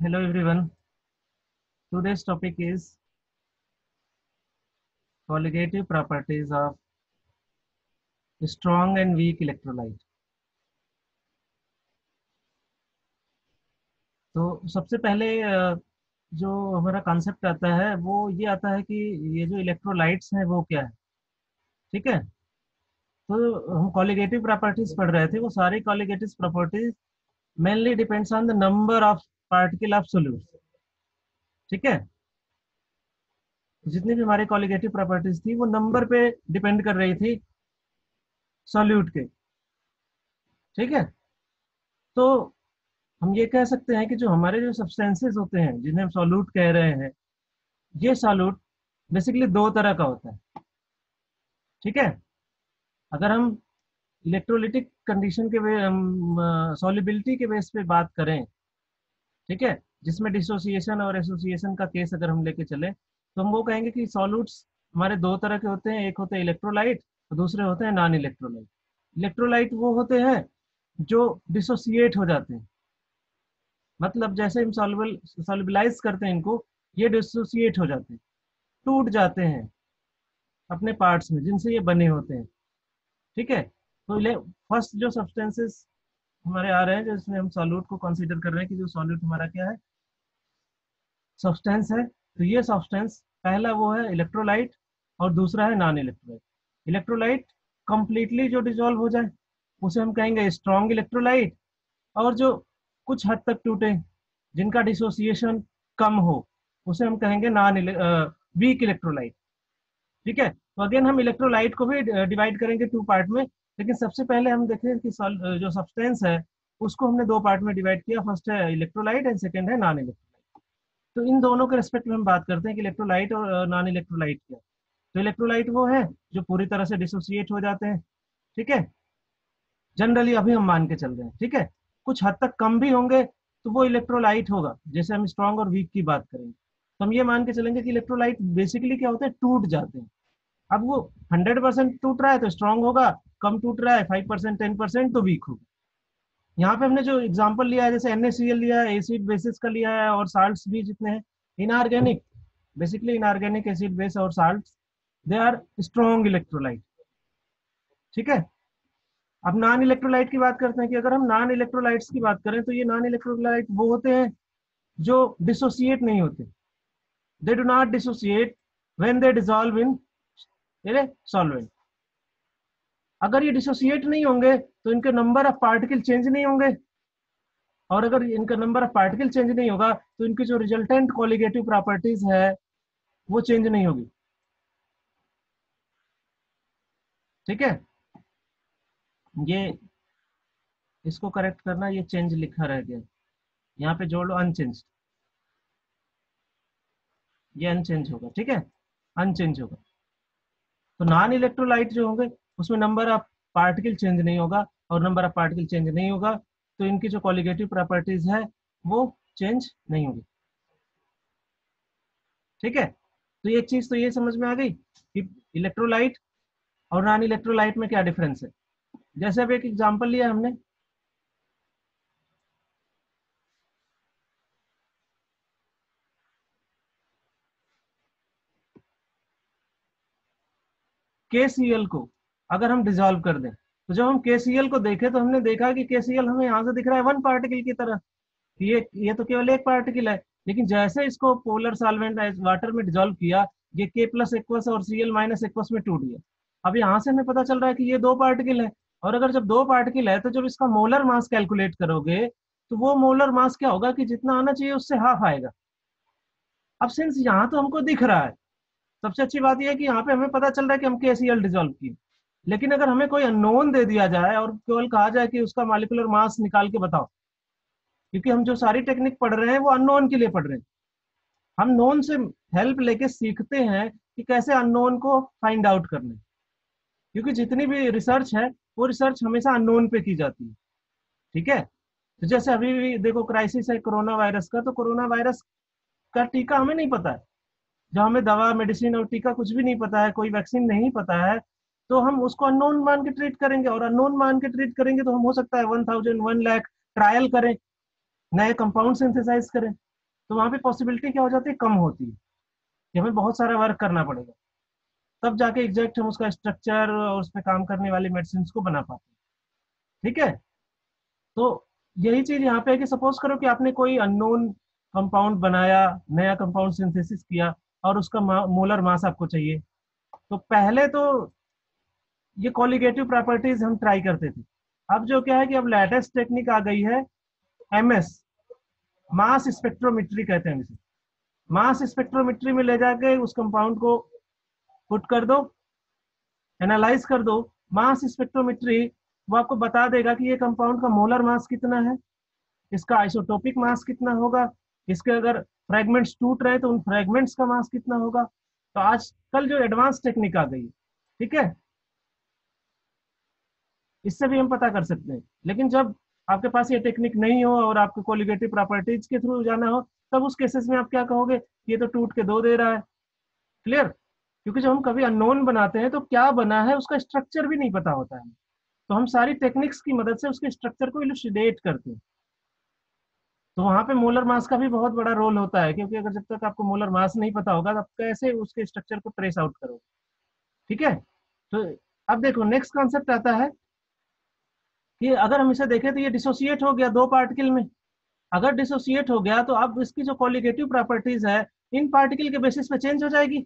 Hello everyone. Today's topic is colligative properties of strong and weak electrolyte. तो सबसे पहले जो हमारा कॉन्सेप्ट आता है वो ये आता है कि ये जो इलेक्ट्रोलाइट्स हैं वो क्या है। ठीक है, तो हम कॉलिगेटिव प्रॉपर्टीज पढ़ रहे थे। वो सारी colligative properties mainly depends on the number of particle of solute. ठीक है, जितनी भी हमारी कॉलिगेटिव प्रॉपर्टीज थी वो नंबर पे डिपेंड कर रही थी सॉल्यूट के। ठीक है, तो हम ये कह सकते हैं कि जो हमारे जो सब्सटेंसेस होते हैं जिन्हें हम सॉल्यूट कह रहे हैं, ये सॉल्यूट बेसिकली दो तरह का होता है। ठीक है, अगर हम इलेक्ट्रोलिटिक कंडीशन के सॉल्युबिलिटी के बेस पे बात करें, ठीक है, जिसमें डिसोसिएशन और एसोसिएशन का केस अगर हम लेके चले तो हम वो कहेंगे कि सॉल्यूट्स हमारे दो तरह के होते हैं। एक होते हैं इलेक्ट्रोलाइट और दूसरे होते हैं नॉन इलेक्ट्रोलाइट। इलेक्ट्रोलाइट वो होते हैं जो डिसोसिएट हो जाते हैं, मतलब जैसे हम सॉल्युबलाइज करते हैं इनको, ये डिसोसिएट हो जाते हैं, टूट जाते हैं अपने पार्ट्स में जिनसे ये बने होते हैं। ठीक है, तो फर्स्ट जो सब्सटेंसेस हमारे आ रहे हैं जिसमें हम सॉल्यूट को कंसीडर कर रहे हैं कि जो सॉल्यूट हमारा क्या है, सब्सटेंस है, तो ये सब्सटेंस पहला वो है इलेक्ट्रोलाइट और दूसरा है नॉन इलेक्ट्रोलाइट। इलेक्ट्रोलाइट कंप्लीटली जो डिजोल्व हो जाए उसे हम कहेंगे स्ट्रॉन्ग इलेक्ट्रोलाइट, और जो कुछ हद तक टूटे जिनका डिसोसिएशन कम हो उसे हम कहेंगे नॉन वीक इलेक्ट्रोलाइट। ठीक है, तो अगेन हम इलेक्ट्रोलाइट को भी डिवाइड करेंगे टू पार्ट में, लेकिन सबसे पहले हम देखें कि जो सब्सटेंस है उसको हमने दो पार्ट में डिवाइड किया। फर्स्ट है इलेक्ट्रोलाइट एंड सेकेंड है नॉन इलेक्ट्रोलाइट। तो इन दोनों के रिस्पेक्ट में हम बात करते हैं कि इलेक्ट्रोलाइट और नॉन इलेक्ट्रोलाइट क्या है। तो इलेक्ट्रोलाइट वो है जो पूरी तरह से डिसोसिएट हो जाते हैं। ठीक है, जनरली अभी हम मान के चल रहे हैं। ठीक है, कुछ हद तक कम भी होंगे तो वो इलेक्ट्रोलाइट होगा। जैसे हम स्ट्रॉन्ग और वीक की बात करेंगे तो हम ये मान के चलेंगे कि इलेक्ट्रोलाइट बेसिकली क्या होते हैं, टूट जाते हैं। अब वो 100% टूट रहा है तो स्ट्रॉन्ग होगा, कम टूट रहा है 5% 10% तो वीक होगा। यहाँ पे हमने जो एग्जांपल लिया है जैसे NaCl लिया है, एसिड बेसिस का लिया है, और साल्ट्स भी जितने हैं inorganic, basically inorganic acid base और salts, they are strong electrolyte. ठीक है, अब नॉन इलेक्ट्रोलाइट की बात करते हैं कि अगर हम नॉन इलेक्ट्रोलाइट्स की बात करें तो ये नॉन इलेक्ट्रोलाइट वो होते हैं जो डिसोसिएट नहीं होते। They do not dissociate when they dissolve in solvent. अगर ये डिसोसिएट नहीं होंगे तो इनके नंबर ऑफ पार्टिकल चेंज नहीं होंगे, और अगर इनका नंबर ऑफ पार्टिकल चेंज नहीं होगा तो इनकी जो रिजल्टेंट कॉलिगेटिव प्रॉपर्टीज है वो चेंज नहीं होगी। ठीक है, ये इसको करेक्ट करना, ये चेंज लिखा रह गया, यहाँ पे जोड़ लो अनचेंज, ये अनचेंज होगा। ठीक है, अनचेंज होगा। तो नॉन इलेक्ट्रोलाइट जो होंगे उसमें नंबर ऑफ पार्टिकल चेंज नहीं होगा, और नंबर ऑफ पार्टिकल चेंज नहीं होगा तो इनकी जो कॉलिगेटिव प्रॉपर्टीज है वो चेंज नहीं होगी। ठीक है, तो एक चीज तो ये समझ में आ गई कि इलेक्ट्रोलाइट और नॉन इलेक्ट्रोलाइट में क्या डिफरेंस है। जैसे अब एक एग्जांपल लिया हमने, KCl को अगर हम डिजोल्व कर दें तो जब हम KCl को देखें तो हमने देखा कि KCl हमें यहाँ से दिख रहा है वन पार्टिकल की तरह, ये तो केवल एक पार्टिकल है। लेकिन जैसे इसको पोलर सॉल्वेंट वाटर में डिजोल्व किया, ये K+ एक्वस और Cl- एक्वस में टूट गया। अब यहाँ से हमें पता चल रहा है कि ये दो पार्टिकल है, और अगर जब दो पार्टिकल है तो जब इसका मोलर मास कैलकुलेट करोगे तो वो मोलर मास क्या होगा कि जितना आना चाहिए उससे हाफ आएगा। अब सिंस यहाँ तो हमको दिख रहा है, सबसे अच्छी बात यह है कि यहाँ पे हमें पता चल रहा है कि हम KCl डिजोल्व किए। लेकिन अगर हमें कोई अननोन दे दिया जाए और केवल कहा जाए कि उसका मॉलिक्यूलर मास निकाल के बताओ, क्योंकि हम जो सारी टेक्निक पढ़ रहे हैं वो अननोन के लिए पढ़ रहे हैं, हम नोन से हेल्प लेके सीखते हैं कि कैसे अननोन को फाइंड आउट करना है। क्योंकि जितनी भी रिसर्च है वो रिसर्च हमेशा अननोन पे की जाती है। ठीक है, तो जैसे अभी भी देखो क्राइसिस है कोरोना वायरस का, तो कोरोना वायरस का टीका हमें नहीं पता है। जब हमें दवा मेडिसिन और टीका कुछ भी नहीं पता है, कोई वैक्सीन नहीं पता है, तो हम उसको अननोन मान के ट्रीट करेंगे, और अननोन मान के ट्रीट करेंगे तो हम हो सकता है 1000 1 लाख ट्रायल करें, नए कंपाउंड सिंथेसाइज करें। तो वहाँ पे पॉसिबिलिटी क्या हो जाती है, कम होती है कि हमें बहुत सारा वर्क करना पड़ेगा, तब जाके एग्जैक्ट हम उसका स्ट्रक्चर और उस पर काम करने वाली मेडिसिन को बना पाते हैं। ठीक है, तो यही चीज यहाँ पे है कि सपोज करो कि आपने कोई अननोन कंपाउंड बनाया, नया कंपाउंड सिंथेसिस किया, और उसका मोलर मास आपको चाहिए। तो पहले तो ये कॉलिगेटिव प्रॉपर्टीज हम ट्राई करते थे। अब जो क्या है कि अब लेटेस्ट टेक्निक आ गई है, एमएस, मास स्पेक्ट्रोमेट्री कहते हैं इसे। मास स्पेक्ट्रोमेट्री में ले जाके उस कंपाउंड को पुट कर दो, एनालाइज कर दो। मास स्पेक्ट्रोमेट्री वो आपको बता देगा कि ये कंपाउंड का मोलर मास कितना है, इसका आइसोटोपिक मास कितना होगा, इसके अगर फ्रेगमेंट्स टूट रहे तो उन फ्रेगमेंट्स का मास कितना होगा। तो आजकल जो एडवांस टेक्निक आ गई है, ठीक है, इससे भी हम पता कर सकते हैं। लेकिन जब आपके पास ये टेक्निक नहीं हो और आपको कोलिगेटिव प्रॉपर्टीज के थ्रू जाना हो, तब उस केसेस में आप क्या कहोगे, ये तो टूट के दो दे रहा है। क्लियर? क्योंकि जब हम कभी अननोन बनाते हैं तो क्या बना है उसका स्ट्रक्चर भी नहीं पता होता है, तो हम सारी टेक्निक्स की मदद से उसके स्ट्रक्चर को इलुसिडेट करते हैं। तो वहां पे मोलर मास का भी बहुत बड़ा रोल होता है, क्योंकि अगर जब तक आपको मोलर मास नहीं पता होगा तो आप कैसे उसके स्ट्रक्चर को ट्रेस आउट करोगे। ठीक है, तो अब देखो नेक्स्ट कॉन्सेप्ट आता है कि अगर हम इसे देखें तो ये डिसोसिएट हो गया दो पार्टिकल में। अगर डिसोसिएट हो गया तो अब इसकी जो कॉलिगेटिव प्रॉपर्टीज है इन पार्टिकल के बेसिस पे चेंज हो जाएगी।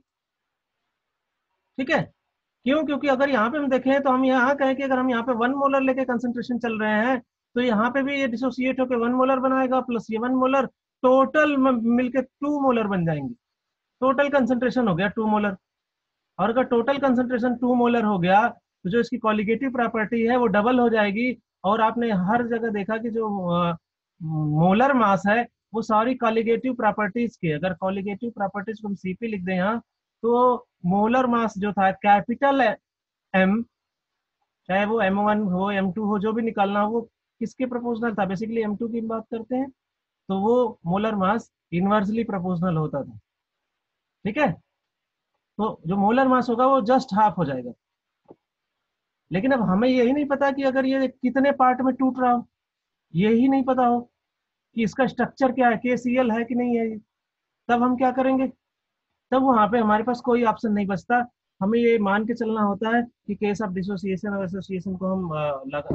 ठीक है, क्यों? क्योंकि अगर यहाँ पे हम देखें तो हम यहाँ कहें कि अगर हम यहाँ पे 1 मोलर लेके कंसेंट्रेशन चल रहे हैं, तो यहाँ पे भी ये डिसोसिएट होकर 1 मोलर बनाएगा, प्लस ये 1 मोलर, टोटल मिलके 2 मोलर बन जाएंगे। टोटल कंसेंट्रेशन हो गया 2 मोलर। और अगर टोटल कंसेंट्रेशन 2 मोलर हो गया तो जो इसकी कॉलिगेटिव प्रॉपर्टी है वो डबल हो जाएगी। और आपने हर जगह देखा कि जो मोलर मास है वो सारी कॉलिगेटिव प्रॉपर्टीज की, अगर कॉलिगेटिव प्रॉपर्टीज को हम सीपी लिख दें यहाँ, तो मोलर मास जो था कैपिटल एम, चाहे वो M1 हो M2 हो, जो भी निकालना हो, वो किसके प्रोपोर्शनल था, बेसिकली M2 की बात करते हैं, तो वो मोलर मास इनवर्सली प्रोपोर्शनल होता था। ठीक है, तो जो मोलर मास होगा वो जस्ट हाफ हो जाएगा। लेकिन अब हमें यही नहीं पता कि अगर ये कितने पार्ट में टूट रहा हो, यही नहीं पता हो कि इसका स्ट्रक्चर क्या है, KCl है कि नहीं है ये, तब हम क्या करेंगे? तब वहां पे हमारे पास कोई ऑप्शन नहीं बचता, हमें ये मान के चलना होता है कि केस ऑफ डिसोसिएशन और एसोसिएशन को हम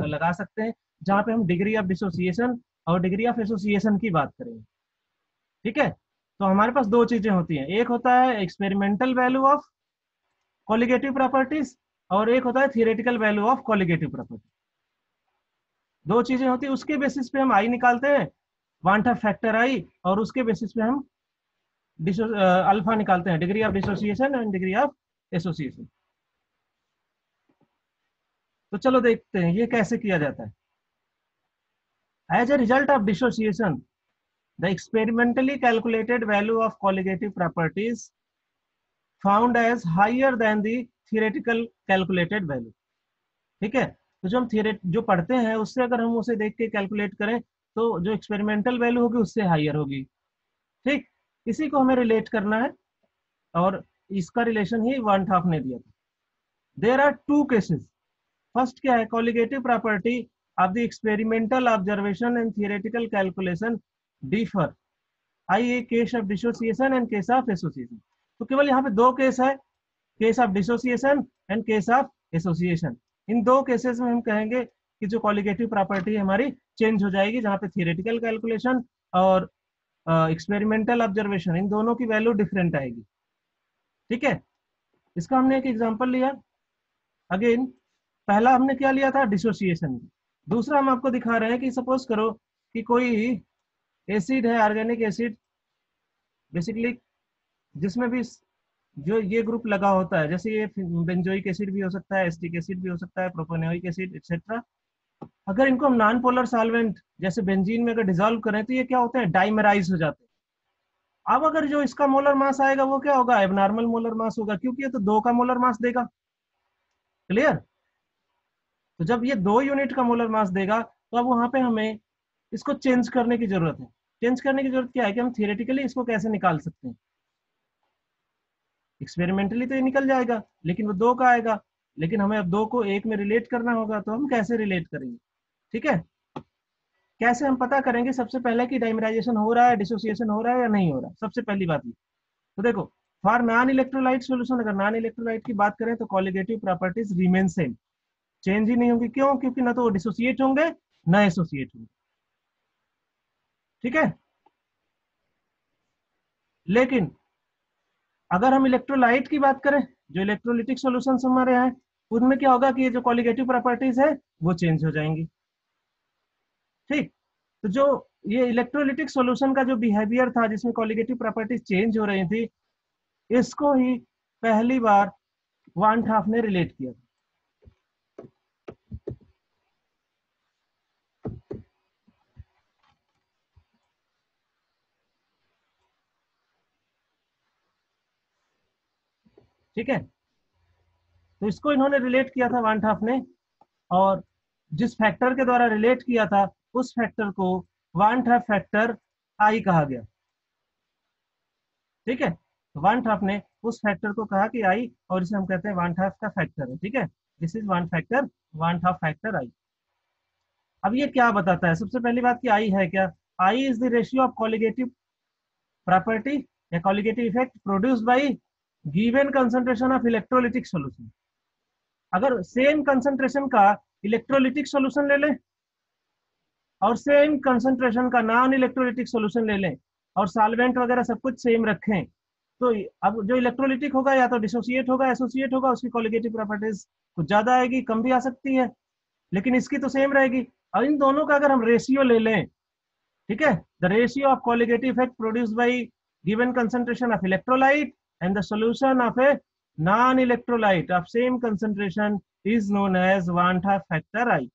लगा सकते हैं, जहाँ पे हम डिग्री ऑफ डिसोसिएशन और डिग्री ऑफ एसोसिएशन की बात करेंगे। ठीक है, तो हमारे पास दो चीजें होती हैं, एक होता है experimental value of colligative properties और एक होता है theoretical value of colligative property. दो चीजें होती है, उसके बेसिस पे हम आई निकालते हैं, वांट ऑफ फैक्टर आई, और उसके बेसिस पे हम अल्फा निकालते हैं, degree of dissociation and degree of association. तो चलो देखते हैं ये कैसे किया जाता है। As a result of dissociation, the experimentally calculated value of colligative properties found as higher than the theoretical calculated value। ठीक है, तो जो हम थियरेट जो पढ़ते हैं उससे अगर हम उसे देख के कैलकुलेट करें तो जो एक्सपेरिमेंटल वैल्यू होगी उससे हायर होगी। ठीक, इसी को हमें रिलेट करना है, और इसका रिलेशन ही वन हाफ ने दिया था। There are two cases. First क्या है, colligative property of the experimental observation and theoretical calculation differ, I a case of dissociation and case of association. तो केवल यहाँ पे दो केस है, case of dissociation and case of association. इन दो केसेस में हम कहेंगे कि जो कॉलिगेटिव प्रॉपर्टी हमारी चेंज हो जाएगी, जहाँ पे थियोरेटिकल कैलकुलेशन और एक्सपेरिमेंटल ऑब्जर्वेशन इन दोनों की वैल्यू डिफरेंट आएगी। ठीक है, इसका हमने एक एग्जांपल लिया। अगेन पहला हमने क्या लिया था, डिसोसिएशन। दूसरा हम आपको दिखा रहे हैं कि सपोज करो कि कोई एसिड है, ऑर्गेनिक एसिड बेसिकली, जिसमें भी जो ये ग्रुप लगा होता है, जैसे ये बेंजोइक एसिड भी हो सकता है, एस्टिक एसिड भी हो सकता है, प्रोपेनोइक एसिड एक्सेट्रा। अगर इनको हम नॉन पोलर सॉल्वेंट जैसे बेंजीन में अगर डिजोल्व करें तो ये क्या होते हैं, डाइमराइज हो जाते हैं। अब अगर जो इसका मोलर मास आएगा वो क्या होगा, एबनॉर्मल मोलर मास होगा, क्योंकि ये तो 2 का मोलर मास देगा। क्लियर? तो जब ये 2 यूनिट का मोलर मास देगा तो अब वहां पे हमें इसको चेंज करने की जरूरत है। चेंज करने की जरूरत क्या है कि हम थियोरेटिकली इसको कैसे निकाल सकते हैं। एक्सपेरिमेंटली तो ये निकल जाएगा लेकिन वो 2 का आएगा, लेकिन हमें अब 2 को 1 में रिलेट करना होगा, तो हम कैसे रिलेट करेंगे। ठीक है, कैसे हम पता करेंगे सबसे पहले कि डाइमराइजेशन हो रहा है, डिसोसिएशन हो रहा है या नहीं हो रहा है? सबसे पहली बात ये, तो देखो फॉर नॉन इलेक्ट्रोलाइट सॉल्यूशन, अगर नॉन इलेक्ट्रोलाइट की बात करें तो colligative properties remain same, change ही नहीं होंगी। क्यों? क्योंकि ना तो वो डिसोसिएट होंगे ना एसोसिएट होंगे। ठीक है। लेकिन अगर हम इलेक्ट्रोलाइट की बात करें, जो इलेक्ट्रोलिटिक सॉल्यूशंस हमारे हैं, उनमें क्या होगा कि ये जो कॉलिगेटिव प्रॉपर्टीज है वो चेंज हो जाएंगी। ठीक। तो जो ये इलेक्ट्रोलिटिक सॉल्यूशन का जो बिहेवियर था जिसमें कॉलिगेटिव प्रॉपर्टीज चेंज हो रही थी, इसको ही पहली बार वान हाफ ने रिलेट किया। ठीक है। तो इसको इन्होंने रिलेट किया था वान हाफ ने, और जिस फैक्टर के द्वारा रिलेट किया था उस फैक्टर को वान हाफ फैक्टर आई कहा गया। ठीक है। वान हाफ ने उस फैक्टर को कहा कि आई, और इसे हम कहते हैं वान हाफ का फैक्टर है। ठीक है। This is one factor, one Hoff factor आई। अब ये क्या बताता है? सबसे पहली बात कि आई है क्या? I is the ratio of colligative property या colligative effect produced by given concentration of electrolytic solution. अगर सेम कंसंट्रेशन का इलेक्ट्रोलिटिक सॉल्यूशन ले लें और सेम कंसंट्रेशन का नॉन इलेक्ट्रोलिटिक सॉल्यूशन ले लें और सॉल्वेंट वगैरह सब कुछ सेम रखें, तो अब जो इलेक्ट्रोलिटिक होगा या तो डिसोसिएट होगा, एसोसिएट होगा, उसकी कॉलिगेटिव प्रॉपर्टीज कुछ ज्यादा आएगी, कम भी आ सकती है, लेकिन इसकी तो सेम रहेगी। और इन दोनों का अगर हम रेशियो ले लें, ठीक है, the ratio of colligative effect produced by given concentration of electrolyte and the solution of a non electrolyte of same concentration is known as van't Hoff factor i.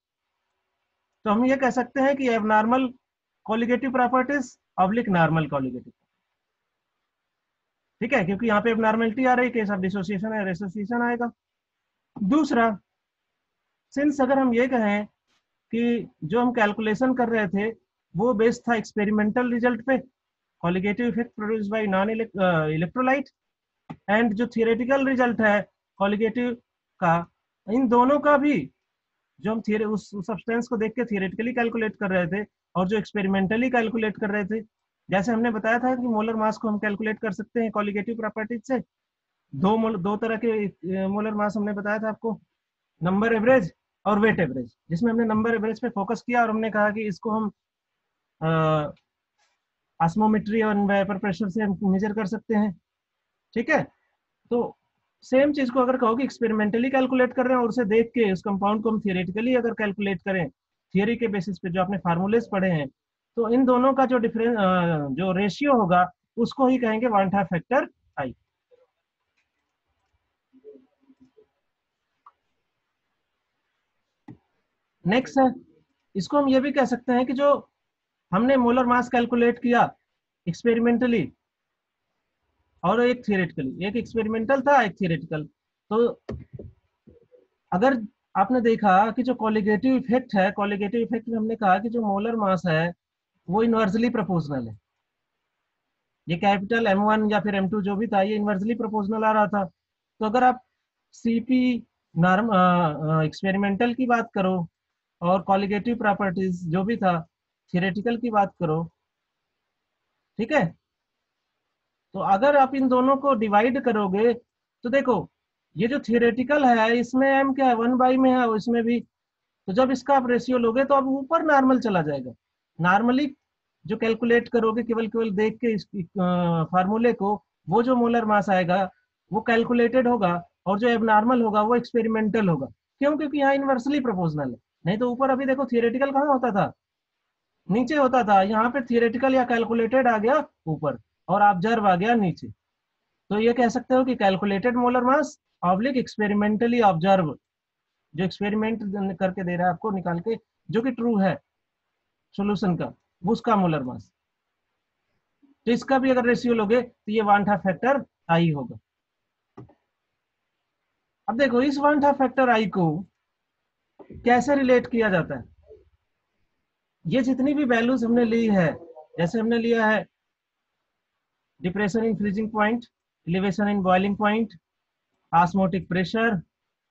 तो हम ये कह सकते हैं कि abnormal colligative properties oblique normal colligative. ठीक है, क्योंकि यहाँ पे एबनॉर्मलिटी आ रही है, केस ऑफ डिसोसिएशन है, एसोसिएशन आएगा। दूसरा, सिंस अगर हम ये कहें कि जो हम कैलकुलेशन कर रहे थे वो बेस्ड था एक्सपेरिमेंटल रिजल्ट पे, colligative effect produced bye non electrolyte, and जो थियोरेटिकल रिजल्ट है कॉलिगेटिव का, इन दोनों का भी जो हम थियरी उस सब्सटेंस को देख के थियोरेटिकली कैलकुलेट कर रहे थे और जो एक्सपेरिमेंटली कैलकुलेट कर रहे थे, जैसे हमने बताया था कि मोलर मास को हम कैलकुलेट कर सकते हैं कॉलिगेटिव प्रॉपर्टीज से। दो तरह के मोलर मास हमने बताया था आपको, नंबर एवरेज और वेट एवरेज, जिसमें हमने नंबर एवरेज पे फोकस किया और हमने कहा कि इसको हम ऑस्मोमेट्री और वेपर प्रेशर से हम मेजर कर सकते हैं। ठीक है। तो सेम चीज को अगर कहो कि एक्सपेरिमेंटली कैलकुलेट कर रहे हैं और उसे देख के उस कंपाउंड को हम थियोरेटिकली अगर कैलकुलेट करें थियोरी के बेसिस पे जो आपने फार्मूलेस पढ़े हैं, तो इन दोनों का जो डिफरेंस जो रेशियो होगा उसको ही कहेंगे वान हाफ फैक्टर आई। नेक्स्ट है, इसको हम ये भी कह सकते हैं कि जो हमने मोलर मास कैलकुलेट किया एक्सपेरिमेंटली और एक थियोरेटिकली, एक एक्सपेरिमेंटल था एक थियोरेटिकल, तो अगर आपने देखा कि जो कॉलिगेटिव इफेक्ट है, कॉलिगेटिव इफेक्ट में हमने कहा कि जो मोलर मास है वो इनवर्सली प्रोपोर्शनल है। ये कैपिटल M1 या फिर M2 जो भी था ये इनवर्सली प्रोपोर्शनल आ रहा था। तो अगर आप सीपी नॉर्म एक्सपेरिमेंटल की बात करो और कॉलिगेटिव प्रॉपर्टीज जो भी था थियोरेटिकल की बात करो, ठीक है, तो अगर आप इन दोनों को डिवाइड करोगे तो देखो ये जो थियोरेटिकल है इसमें m क्या है 1/, में है, इसमें भी। तो जब इसका आप रेशियो लोगे तो अब ऊपर नॉर्मल चला जाएगा। नॉर्मली जो कैलकुलेट करोगे केवल केवल देख के इस फार्मूले को, वो जो मोलर मास आएगा वो कैलकुलेटेड होगा और जो एबनॉर्मल होगा वो एक्सपेरिमेंटल होगा। क्यों? क्योंकि यहाँ इनवर्सली प्रोपोर्शनल है। नहीं तो ऊपर अभी देखो थियोरेटिकल कहाँ होता था, नीचे होता था, यहाँ पे थियोरेटिकल या कैलकुलेटेड आ गया ऊपर और ऑब्जर्व आ गया नीचे। तो ये कह सकते हो कि calculated molar mass oblique experimentally observe, जो एक्सपेरिमेंट करके दे रहा है आपको निकाल के, जो कि ट्रू है सॉल्यूशन का, वो उसका मोलर मास। तो इसका भी अगर रेशियो लोगे तो ये वान हाफ फैक्टर आई होगा। अब देखो इस वान हाफ फैक्टर आई को कैसे रिलेट किया जाता है। ये जितनी भी वैल्यूज हमने ली है, जैसे हमने लिया है depression in freezing point, elevation in boiling point, osmotic pressure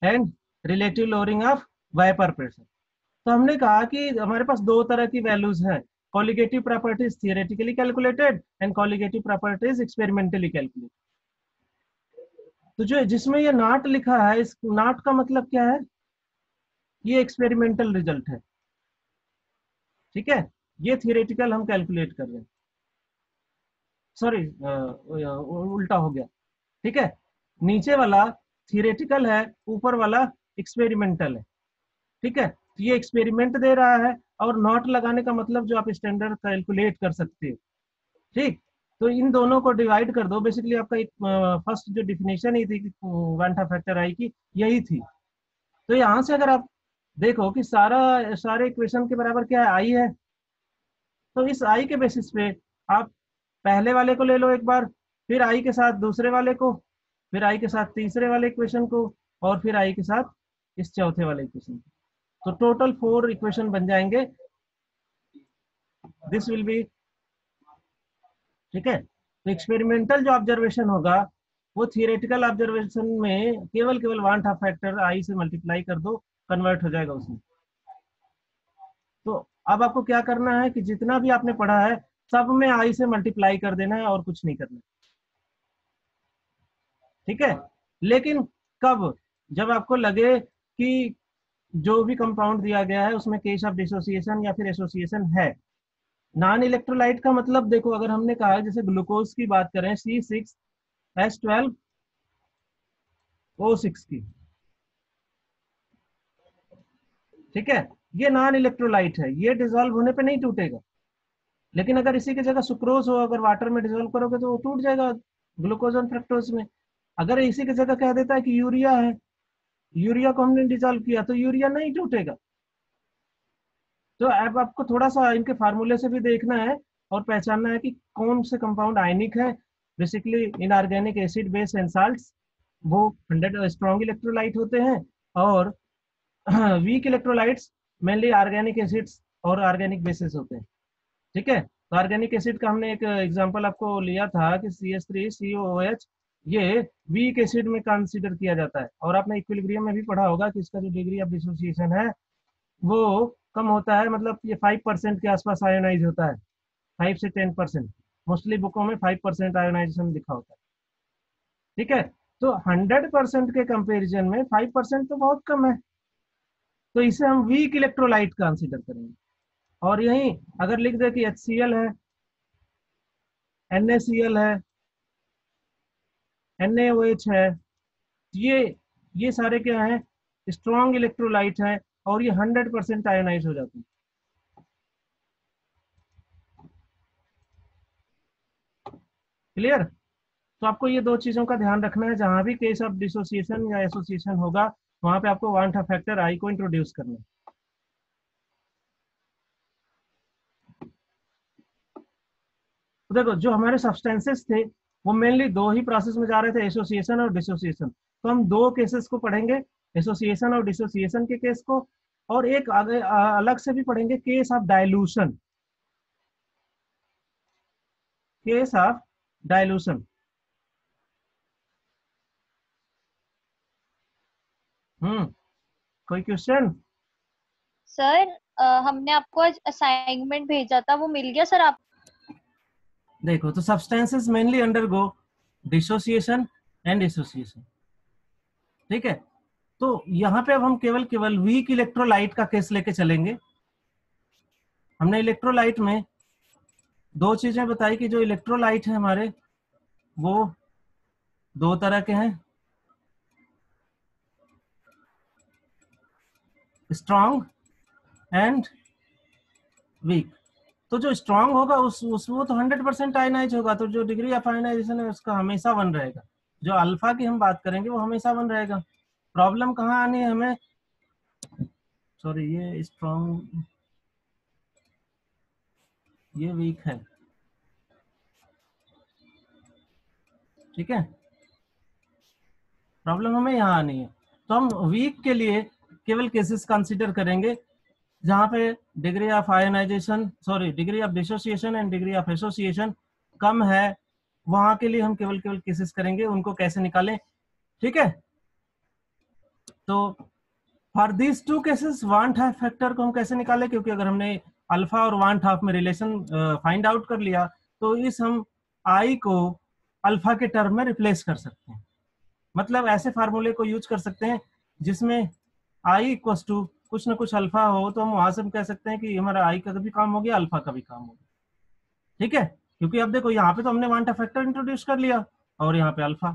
and relative lowering of vapour pressure, तो हमने कहा कि हमारे पास दो तरह की वैल्यूज हैं, colligative properties theoretically calculated and colligative properties experimentally calculated. तो जो जिसमें ये नॉट लिखा है, इस नॉट का मतलब क्या है, ये एक्सपेरिमेंटल रिजल्ट है, ठीक है। ये थियोरेटिकल हम कैलकुलेट कर रहे हैं, सॉरी उल्टा हो गया, ठीक है। नीचे वाला थियोरेटिकल है, ऊपर वाला एक्सपेरिमेंटल है, ठीक है। तो ये एक्सपेरिमेंट दे रहा है, और नॉट लगाने का मतलब जो आप स्टैंडर्ड कैलकुलेट कर सकते हो, ठीक। तो इन दोनों को डिवाइड कर दो, बेसिकली आपका एक फर्स्ट जो डिफिनेशन ही थी क्वांटा फैक्टर आई की, यही थी। तो यहाँ से अगर आप देखो कि सारे इक्वेशन के बराबर क्या है, आई है, तो इस आई के बेसिस पे आप पहले वाले को ले लो एक बार, फिर आई के साथ दूसरे वाले को, फिर आई के साथ तीसरे वाले इक्वेशन को, और फिर आई के साथ इस चौथे वाले इक्वेशन को। तो टोटल 4 इक्वेशन बन जाएंगे, दिस विल बी, ठीक है। तो एक्सपेरिमेंटल जो ऑब्जर्वेशन होगा, वो थियोरेटिकल ऑब्जर्वेशन में केवल केवल वन हाफ फैक्टर आई से मल्टीप्लाई कर दो, कन्वर्ट हो जाएगा उसमें। तो अब आपको क्या करना है कि जितना भी आपने पढ़ा है सब में आई से मल्टीप्लाई कर देना है, और कुछ नहीं करना, ठीक है। लेकिन कब, जब आपको लगे कि जो भी कंपाउंड दिया गया है उसमें केस ऑफ डिसोसिएशन या फिर एसोसिएशन है। नॉन इलेक्ट्रोलाइट का मतलब देखो, अगर हमने कहा है जैसे ग्लूकोज की बात करें, C6H12O6 की, ठीक है, ये नॉन इलेक्ट्रोलाइट है, ये डिजोल्व होने पे नहीं टूटेगा। लेकिन अगर इसी की जगह सुक्रोज हो, अगर वाटर में डिजोल्व करोगे तो वो टूट जाएगा ग्लूकोज और फ्रक्टोज में। अगर इसी की जगह कह देता है कि यूरिया है, यूरिया को हमने डिजोल्व किया, तो यूरिया नहीं टूटेगा। तो अब आपको थोड़ा सा इनके फार्मूले से भी देखना है और पहचानना है कि कौन से कंपाउंड आयनिक है। Basically inorganic acid base and salts, वो 100 स्ट्रॉन्ग इलेक्ट्रोलाइट होते हैं, और weak electrolytes mainly organic acids और ऑर्गेनिक बेसिस होते हैं, ठीक है। तो ऑर्गेनिक एसिड का हमने एक एग्जांपल आपको लिया था कि CH3COOH, ये वीक एसिड में कंसीडर किया जाता है। और आपने इक्विलिब्रियम में भी पढ़ा होगा कि इसका जो डिग्री ऑफ डिसोसिएशन है वो कम होता है, मतलब ये 5% के आसपास आयोनाइज होता है, 5 से 10%। मोस्टली बुकों में 5% आयोनाइजेशन लिखा होता है, ठीक है। तो 100% के कंपेरिजन में 5% तो बहुत कम है, तो इसे हम वीक इलेक्ट्रोलाइट कंसीडर करेंगे। और यही अगर लिख दे कि HCl है, NaCl है, NaOH है, ये सारे क्या है, स्ट्रॉन्ग इलेक्ट्रोलाइट है, और ये 100% आयोनाइज हो जाते हैं, क्लियर। तो आपको ये दो चीजों का ध्यान रखना है, जहां भी केस ऑफ डिसोसिएशन या एसोसिएशन होगा वहां पे आपको वांट फैक्टर आई को इंट्रोड्यूस करना है। तो देखो, जो हमारे सब्सटेंसेस थे वो मेनली दो ही प्रोसेस में जा रहे थे, एसोसिएशन और डिसोसिएशन। तो हम दो केसेस को पढ़ेंगे, एसोसिएशन और डिसोसिएशन के केस को, और एक आगे अलग से भी पढ़ेंगे case of dilution, case of dilution. कोई क्वेश्चन? सर हमने आपको आज असाइनमेंट भेजा था, वो मिल गया सर आप? देखो, तो substances mainly undergo dissociation and association, ठीक है। तो यहाँ पे अब हम केवल केवल वीक इलेक्ट्रोलाइट का केस लेके चलेंगे। हमने इलेक्ट्रोलाइट में दो चीजें बताई कि जो इलेक्ट्रोलाइट है हमारे, वो दो तरह के हैं, स्ट्रॉन्ग एंड वीक। तो जो स्ट्रॉन्ग होगा उस वो तो 100% आयनाइज होगा, तो जो डिग्री ऑफ आयनाइजेशन है उसका हमेशा 1 रहेगा। जो अल्फा की हम बात करेंगे वो हमेशा 1 रहेगा। प्रॉब्लम कहाँ आनी है हमें, सॉरी ये स्ट्रॉन्ग, ये वीक है, ठीक है। प्रॉब्लम हमें यहाँ आनी है। तो हम वीक के लिए केवल केसेस कंसीडर करेंगे जहाँ पे degree of ionization, sorry degree of dissociation and degree of association कम है, वहां के लिए हम केवल केवल केसेस करेंगे। उनको कैसे निकालें, ठीक है। तो for this two cases van't Hoff factor को हम कैसे निकालें, क्योंकि अगर हमने अल्फा और वांट हाफ में रिलेशन फाइंड आउट कर लिया तो इस हम आई को अल्फा के टर्म में रिप्लेस कर सकते हैं। मतलब ऐसे फार्मूले को यूज कर सकते हैं जिसमें आई इक्वस टू कुछ ना कुछ अल्फा हो, तो हम वहां से हम कह सकते हैं कि हमारा आई का भी काम हो गया, अल्फा का भी काम हो गया। ठीक है, क्योंकि अब देखो यहाँ पे तो हमने वांट फैक्टर इंट्रोड्यूस कर लिया और यहाँ पे alpha.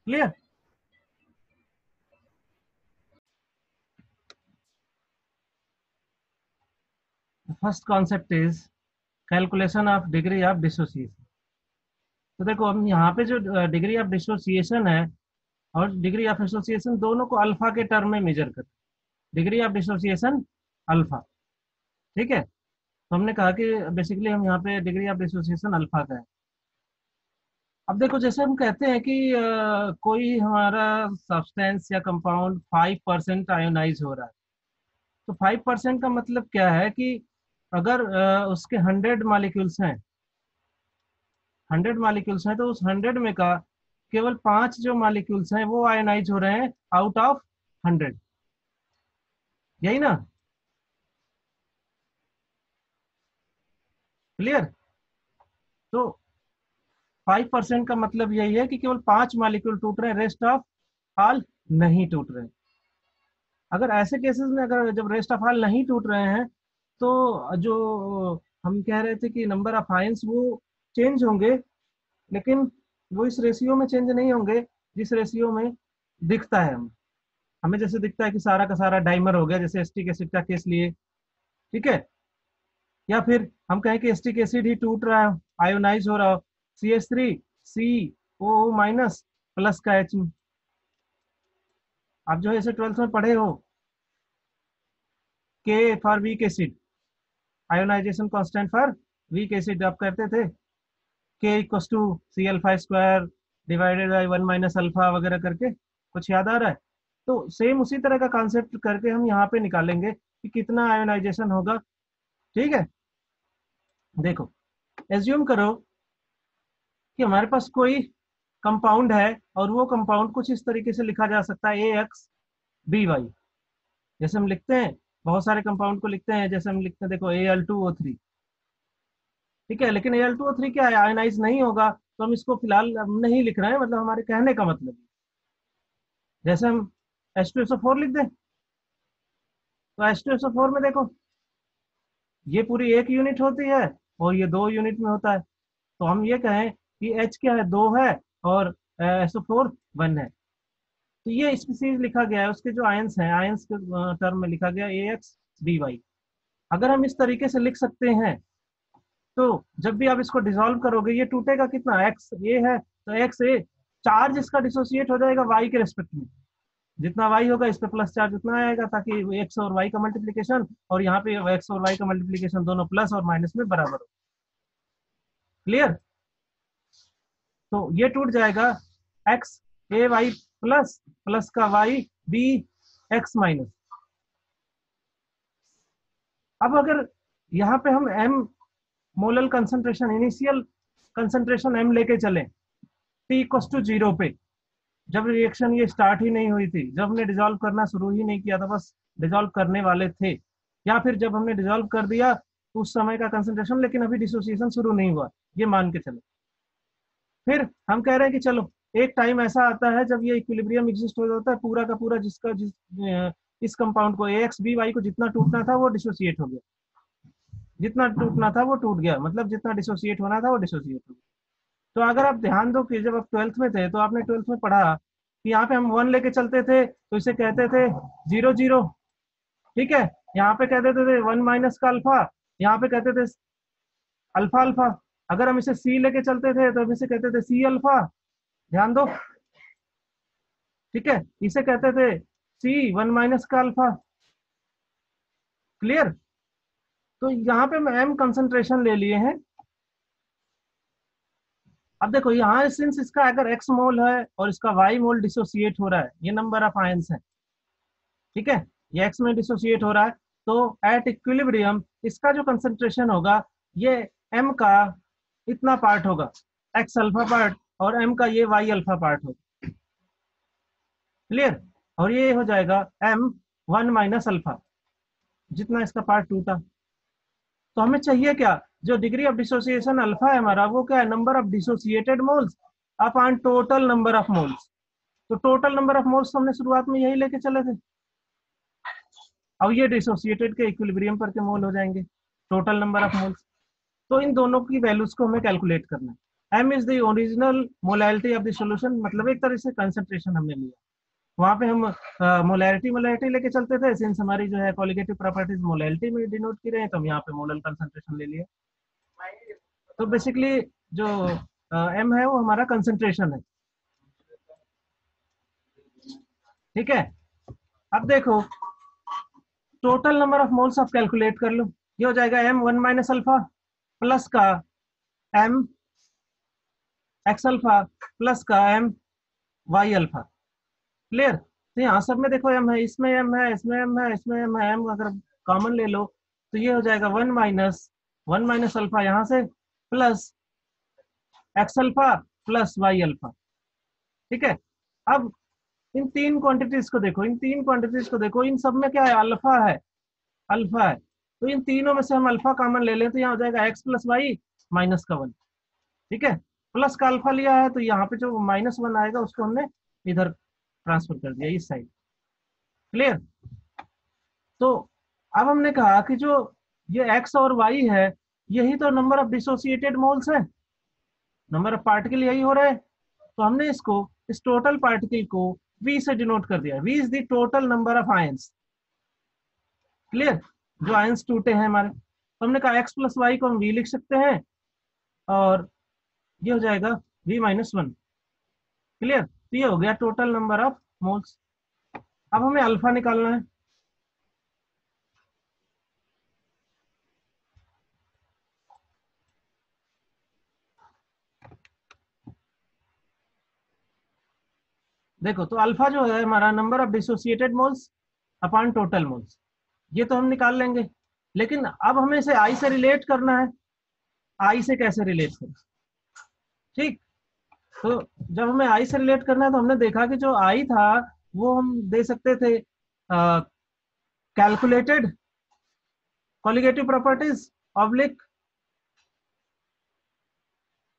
Clear? First concept is calculation of degree of dissociation. तो देखो हम यहाँ पे जो डिग्री ऑफ डिसोसिएशन है और डिग्री ऑफ एसोसिएशन दोनों को अल्फा के टर्म में मेजर करते हैं। Degree of dissociation alpha. ठीक है, तो हमने कहा कि बेसिकली हम यहाँ पे डिग्री ऑफ डिसोसिएशन अल्फा का है। अब देखो जैसे हम कहते हैं कि कोई हमारा सब्सटेंस या कंपाउंड 5% आयोनाइज हो रहा है, तो 5% का मतलब क्या है कि अगर उसके 100 मॉलिक्यूल्स हैं, 100 मॉलिक्यूल्स हैं, तो उस 100 में का केवल 5 जो मॉलिक्यूल्स हैं वो आयोनाइज हो रहे हैं आउट ऑफ 100। यही ना? क्लियर? तो 5% का मतलब यही है कि केवल 5 मॉलिक्यूल टूट रहे हैं, रेस्ट ऑफ ऑल नहीं टूट रहे हैं। अगर ऐसे केसेस में अगर जब रेस्ट ऑफ ऑल नहीं टूट रहे हैं तो जो हम कह रहे थे कि नंबर ऑफ आयंस वो चेंज होंगे, लेकिन वो इस रेशियो में चेंज नहीं होंगे जिस रेशियो में दिखता है हमें जैसे दिखता है कि सारा का सारा डाइमर हो गया, जैसे एसिटिक एसिड का केस लिए। ठीक है, या फिर हम कहें कि एसिटिक एसिड ही टूट रहा है, आयोनाइज हो रहा हो, CH3 CO माइनस प्लस का H। आप जो है इसे 12th में पढ़े हो, K for weak acid, ionization constant for weak acid आप करते थे, K equals to Cl5 divided by 1 minus alpha वगैरह करके। कुछ याद आ रहा है? तो सेम उसी तरह का कॉन्सेप्ट करके हम यहाँ पे निकालेंगे कि कितना आयोनाइजेशन होगा। ठीक है, देखो एज्यूम करो कि हमारे पास कोई कंपाउंड है और वो कंपाउंड कुछ इस तरीके से लिखा जा सकता है AX BY। जैसे हम लिखते हैं बहुत सारे कंपाउंड को लिखते हैं, जैसे हम लिखते हैं देखो Al2O3। ठीक है, लेकिन Al2O3 क्या है, आयनाइज नहीं होगा, तो हम इसको फिलहाल नहीं लिख रहे हैं, मतलब हमारे कहने का मतलब जैसे हम H2SO4 लिख दें, तो H2SO4 में देखो ये पूरी एक यूनिट होती है और ये 2 यूनिट में होता है, तो हम ये कहें कि H क्या है, 2 है, और SO4 1 है। तो ये स्पीसीज लिखा गया है, उसके जो आयंस हैं, आयंस के टर्म में लिखा गया AX BY। अगर हम इस तरीके से लिख सकते हैं तो जब भी आप इसको डिसॉल्व करोगे ये टूटेगा कितना, एक्स ए है तो एक्स ए, चार्ज इसका डिसोसिएट हो जाएगा वाई के रेस्पेक्ट में, जितना वाई होगा इस पे प्लस चार्ज उतना आएगा, ताकि एक्स और वाई का मल्टीप्लीकेशन और यहाँ पे एक्स और वाई का मल्टीप्लीकेशन दोनों प्लस और माइनस में बराबर हो। क्लियर? तो ये टूट जाएगा X A Y plus plus का वाई बी एक्स माइनस। अब अगर यहाँ पे हम M molal concentration, initial concentration M लेके चले T इक्वस टू 0 पे, जब रिएक्शन ये स्टार्ट ही नहीं हुई थी, जब हमने डिजोल्व करना शुरू ही नहीं किया था, बस डिजोल्व करने वाले थे, या फिर जब हमने डिजोल्व कर दिया तो उस समय का कंसंट्रेशन, लेकिन अभी डिसोसिएशन शुरू नहीं हुआ, ये मान के चलो। फिर हम कह रहे हैं कि चलो एक टाइम ऐसा आता है जब ये इक्विलिब्रियम एग्जिस्ट हो जाता है पूरा का पूरा, इस कंपाउंड को AX BY को जितना टूटना था वो डिसोसिएट हो गया, जितना टूटना था वो टूट गया, मतलब जितना डिसोसिएट होना था वो डिसोसिएट हो गया। तो अगर आप ध्यान दो कि जब आप 12th में थे तो आपने 12th में पढ़ा कि यहाँ पे हम 1 लेके चलते थे तो इसे कहते थे 0 0। ठीक है, यहाँ पे कहते थे 1 माइनस का अल्फा, यहाँ पे कहते थे अल्फा अल्फा। अगर हम इसे C लेके चलते थे तो हम इसे कहते थे C अल्फा। ध्यान दो, ठीक है, इसे कहते थे C 1 माइनस का अल्फा। क्लियर? तो यहाँ पे हम M कंसंट्रेशन ले लिए हैं। अब देखो यहाँ सिंस इसका अगर x मोल है और इसका y मोल डिसोसिएट हो रहा है, ये नंबर ऑफ आयंस है, ठीक है, ये x में डिसोसिएट हो रहा है, तो एट इक्विलिब्रियम इसका जो कंसंट्रेशन होगा ये m का इतना पार्ट होगा, x अल्फा पार्ट, और m का ये y अल्फा पार्ट होगा। क्लियर? और ये हो जाएगा m 1 माइनस अल्फा, जितना इसका पार्ट टू था। तो हमें चाहिए क्या, जो डिग्री ऑफ डिसोसिएशन अल्फा है हमारा, वो क्या है, number of dissociated moles upon total number of moles. तो टोटल नंबर ऑफ मोल्स हमने शुरुआत में यही लेके चले थे। अब ये डिसोसिएटेड के इक्विलिब्रियम पर के मोल हो जाएंगे, टोटल नंबर ऑफ मोल्स। तो इन दोनों की वैल्यूज को हमें कैलकुलेट करना है। M is the original molality of the solution, मतलब एक तरह से कंसंट्रेशन हमने लिया। वहां पे हम मोलैरिटी मोलैरिटी लेके चलते थे, सिंस हमारी जो है कॉलिगेटिव प्रॉपर्टीज मोलैलिटी में डिनोट की रहे हैं, तो हम यहाँ पे मोलल कंसंट्रेशन ले लिए। तो बेसिकली जो एम है वो हमारा कंसंट्रेशन है। ठीक है, अब देखो टोटल नंबर ऑफ मोल्स आप कैलकुलेट कर लो। ये हो जाएगा एम 1 माइनस अल्फा प्लस का एम एक्स अल्फा प्लस का एम वाई अल्फा। क्लियर? तो यहाँ सब में देखो एम है, इसमें एम है, इसमें एम है, इसमें एम है, एम अगर कॉमन ले लो तो ये हो जाएगा 1 माइनस अल्फा यहाँ से plus X alpha plus Y alpha. ठीक है, अब इन तीन क्वांटिटीज को देखो, इन तीन क्वांटिटीज को देखो, इन सब में क्या है, अल्फा है, अल्फा है। तो इन तीनों में से हम अल्फा कॉमन ले लें तो यहाँ हो जाएगा एक्स प्लस वाई माइनस का 1। ठीक है, प्लस का अल्फा लिया है तो यहाँ पे जो -1 आएगा उसको हमने इधर ट्रांसफर कर दिया इस साइड। क्लियर? तो अब हमने कहा कि जो ये x और y है, यही तो नंबर ऑफ डिसोसिएटेड मोल्स है, नंबर ऑफ पार्टिकल यही हो रहा है। तो हमने इसको, इस टोटल पार्टिकल को v से डिनोट कर दिया। v is the total number of ions. Clear? जो आयंस टूटे हैं हमारे, तो हमने कहा x प्लस वाई को हम v लिख सकते हैं और ये हो जाएगा v-1। क्लियर? तो ये हो गया टोटल नंबर ऑफ मोल्स। अब हमें अल्फा निकालना है। देखो तो अल्फा जो है हमारा number of dissociated moles upon total moles, ये तो हम निकाल लेंगे। लेकिन अब हमें इसे आई से रिलेट करना है। आई से कैसे रिलेट करें? ठीक, तो जब हमें आई से रिलेट करना है तो हमने देखा कि जो आई था वो हम दे सकते थे calculated colligative properties oblique,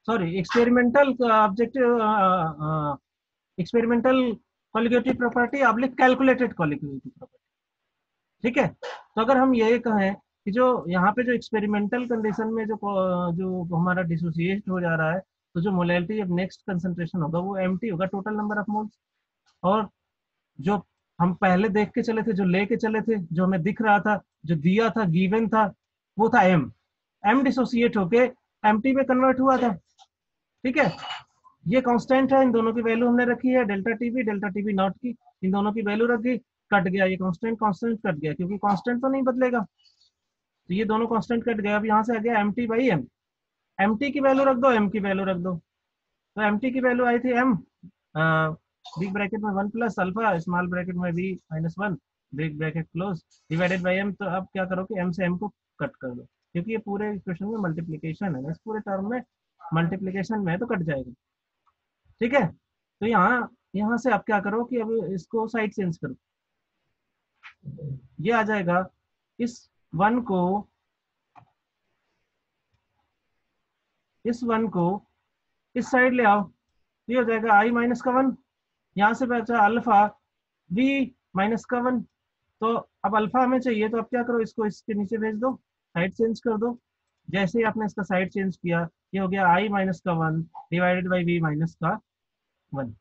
sorry experimental objective, experimental colligative property oblique calculated colligative property. ठीक है, तो अगर हम ये कहें कि जो यहाँ पे जो एक्सपेरिमेंटल कंडीशन में जो जो हमारा डिसोसिएट हो जा रहा है, तो जो मोलैलिटी अब नेक्स्ट कंसंट्रेशन होगा वो एमटी होगा, टोटल नंबर ऑफ मोल्स। और जो हम पहले देख के चले थे, जो लेके चले थे, जो हमें दिख रहा था, जो दिया था, गिवन था, वो था एम। एम डिसोसिएट होके एमटी में कन्वर्ट हुआ था। ठीक है, ये कांस्टेंट है, इन दोनों की वैल्यू हमने रखी है डेल्टा टीवी नॉट की, इन दोनों की वैल्यू रख दी, कट गया ये कांस्टेंट, कांस्टेंट कट गया क्योंकि कांस्टेंट तो नहीं बदलेगा, तो ये दोनों कांस्टेंट कट गया। अब यहाँ से आ गया M T by M, M T की वैल्यू रख दो, एम की वैल्यू रख दो। तो एम टी की वैल्यू आई थी एम बिग ब्रैकेट में 1 प्लस अल्फा स्मॉल ब्रैकेट में v-1 big bracket close divided by M. तो अब क्या करो कि एम से एम को कट कर दो, क्योंकि ये पूरे इक्वेशन में मल्टीप्लीकेशन है, इस पूरे टर्म में मल्टीप्लीकेशन में तो कट जाएगा। ठीक है, तो यहाँ यहाँ से आप क्या करो कि अब इसको साइड चेंज करो, ये आ जाएगा इस वन को, इस वन को इस साइड ले आओ, ये हो जाएगा आई माइनस का 1, यहाँ से बचा अल्फा v-1। तो अब अल्फा हमें चाहिए, तो अब क्या करो, इसको इसके नीचे भेज दो, साइड चेंज कर दो। जैसे ही आपने इसका साइड चेंज किया, ये हो गया i-1 डिवाइडेड बाई v-1।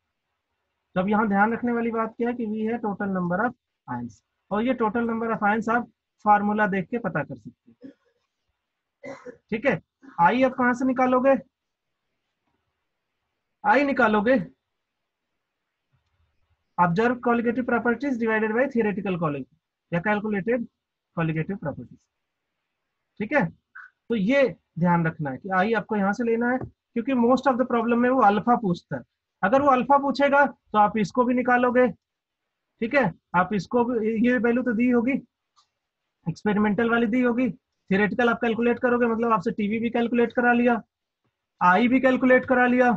तो अब यहाँ ध्यान रखने वाली बात क्या है कि v है टोटल नंबर ऑफ आयंस, और ये टोटल नंबर ऑफ आयंस आप फार्मूला देख के पता कर सकते हैं। ठीक है, आई अब कहाँ से निकालोगे, आई निकालोगे observe colligative properties divided by theoretical colligative या कैलकुलेटेड कॉलिगेटिव प्रॉपर्टीज। ठीक है, तो ये ध्यान रखना है कि आई आपको यहाँ से लेना है, क्योंकि मोस्ट ऑफ द प्रॉब्लम में वो अल्फा पूछता है। अगर वो अल्फा पूछेगा तो आप इसको भी निकालोगे। ठीक है, आप इसको भी, ये वैल्यू तो दी होगी, एक्सपेरिमेंटल वाली दी होगी, थियोरेटिकल आप कैलकुलेट करोगे, मतलब आपसे टीवी भी कैलकुलेट करा लिया, आई भी कैलकुलेट करा लिया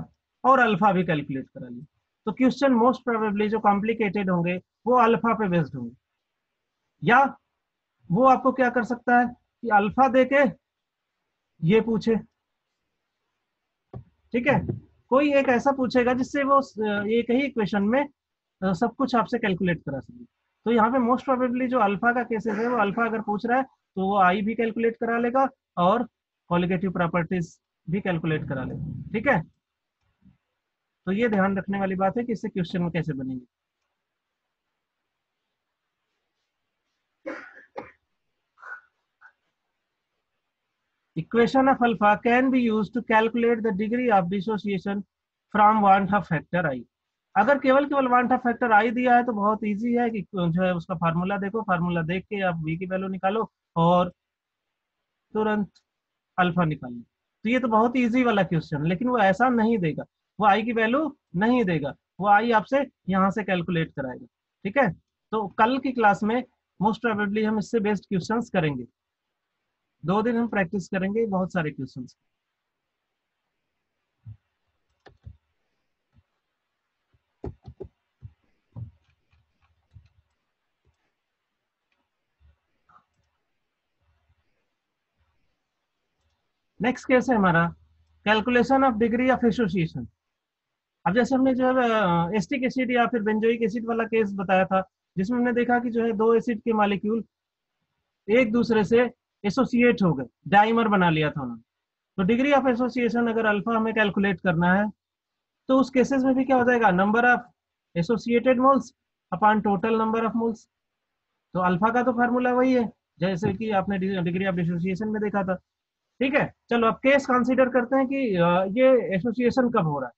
और अल्फा भी कैलकुलेट करा लिया। तो क्वेश्चन मोस्ट प्रोबेबली जो कॉम्प्लिकेटेड होंगे वो अल्फा पे बेस्ड होंगे। या वो आपको क्या कर सकता है कि अल्फा देके ये पूछे, ठीक है, कोई एक ऐसा पूछेगा जिससे वो एक ही इक्वेशन में सब कुछ आपसे कैलकुलेट करा सके। तो यहाँ पे मोस्ट प्रोबेबली जो अल्फा का केसेस है वो अल्फा अगर पूछ रहा है तो वो आई भी कैलकुलेट करा लेगा और कॉलिगेटिव प्रॉपर्टीज भी कैलकुलेट करा लेगा, ठीक है। तो ये ध्यान रखने वाली बात है कि इससे क्वेश्चन कैसे बनेंगे। Equation of alpha can be used to calculate the degree of dissociation from want of factor I। अगर केवल केवल वांट ऑफ फैक्टर आई दिया है तो बहुत इजी है कि जो है उसका फार्मूला देखो, फार्मूला देख के आप वी की वैल्यू निकालो और तुरंत अल्फा निकाल लो। तो ये तो बहुत इजी वाला क्वेश्चन, लेकिन वो ऐसा नहीं देगा, वो आई की वैल्यू नहीं देगा, वो आई आपसे यहाँ से कैलकुलेट कराएगा, ठीक है। तो कल की क्लास में मोस्ट प्रोबेबली हम इससे बेस्ड क्वेश्चंस करेंगे, 2 दिन हम प्रैक्टिस करेंगे बहुत सारे क्वेश्चंस। नेक्स्ट केस है हमारा calculation of degree of association. अब जैसे हमने जो है एस्टिक एसिड या फिर बेंजोइक एसिड वाला केस बताया था, जिसमें हमने देखा कि जो है दो एसिड के मॉलिक्यूल एक दूसरे से एसोसिएट हो गए, डाइमर बना लिया था उन्होंने। तो डिग्री ऑफ एसोसिएशन अगर अल्फा हमें कैलकुलेट करना है तो उस केसेस में भी क्या हो जाएगा, number of associated moles upon total number of moles. तो अल्फा का तो फार्मूला वही है जैसे कि आपने डिग्री ऑफ एसोसिएशन में देखा था, ठीक है। चलो अब केस कंसीडर करते हैं कि ये एसोसिएशन कब हो रहा है।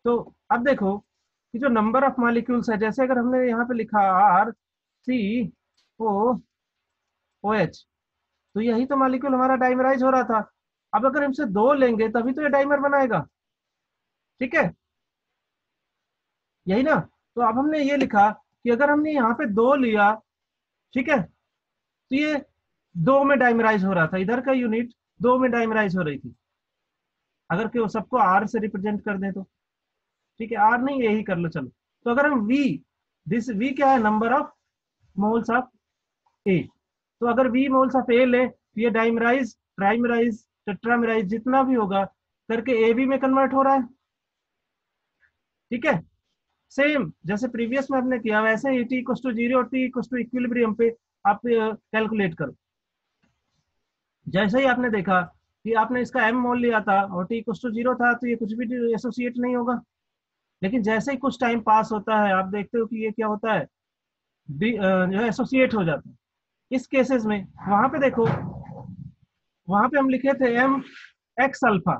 तो अब देखो कि जो नंबर ऑफ मॉलिक्यूल्स है, जैसे अगर हमने यहाँ पे लिखा आर सी ओ ओ एच, तो यही तो मॉलिक्यूल हमारा डाइमराइज हो रहा था। अब अगर हमसे दो लेंगे तभी तो ये डाइमर बनाएगा, ठीक है, यही ना। तो अब हमने ये लिखा कि अगर हमने यहाँ पे दो लिया, ठीक है, तो ये दो में डाइमराइज हो रहा था, इधर का यूनिट दो में डाइमराइज हो रही थी। अगर क्यों सबको आर से रिप्रेजेंट कर दें तो, ठीक है, आर नहीं यही कर लो चलो। तो अगर हम वी, दिस वी क्या है, नंबर ऑफ मोल्स ऑफ ए। तो अगर वी मोल्स ऑफ ए ले तो ये डाइमराइज ट्राइमराइज टेट्रामराइज जितना भी होगा करके ए बी में कन्वर्ट हो रहा है, ठीक है। सेम जैसे प्रीवियस में आपने किया वैसे ही टी इक्वल टू जीरो और टी इक्वल टू इक्विलिब्रियम पे आप कैलकुलेट करो। जैसे ही आपने देखा कि आपने इसका एम मोल लिया था और टी इक्वल टू जीरो था तो ये कुछ भी एसोसिएट नहीं होगा। लेकिन जैसे ही कुछ टाइम पास होता है आप देखते हो कि ये क्या होता है, जो है एसोसिएट हो जाता है। इस केसेस में वहां पे देखो, वहां पे हम लिखे थे एम एक्स अल्फा,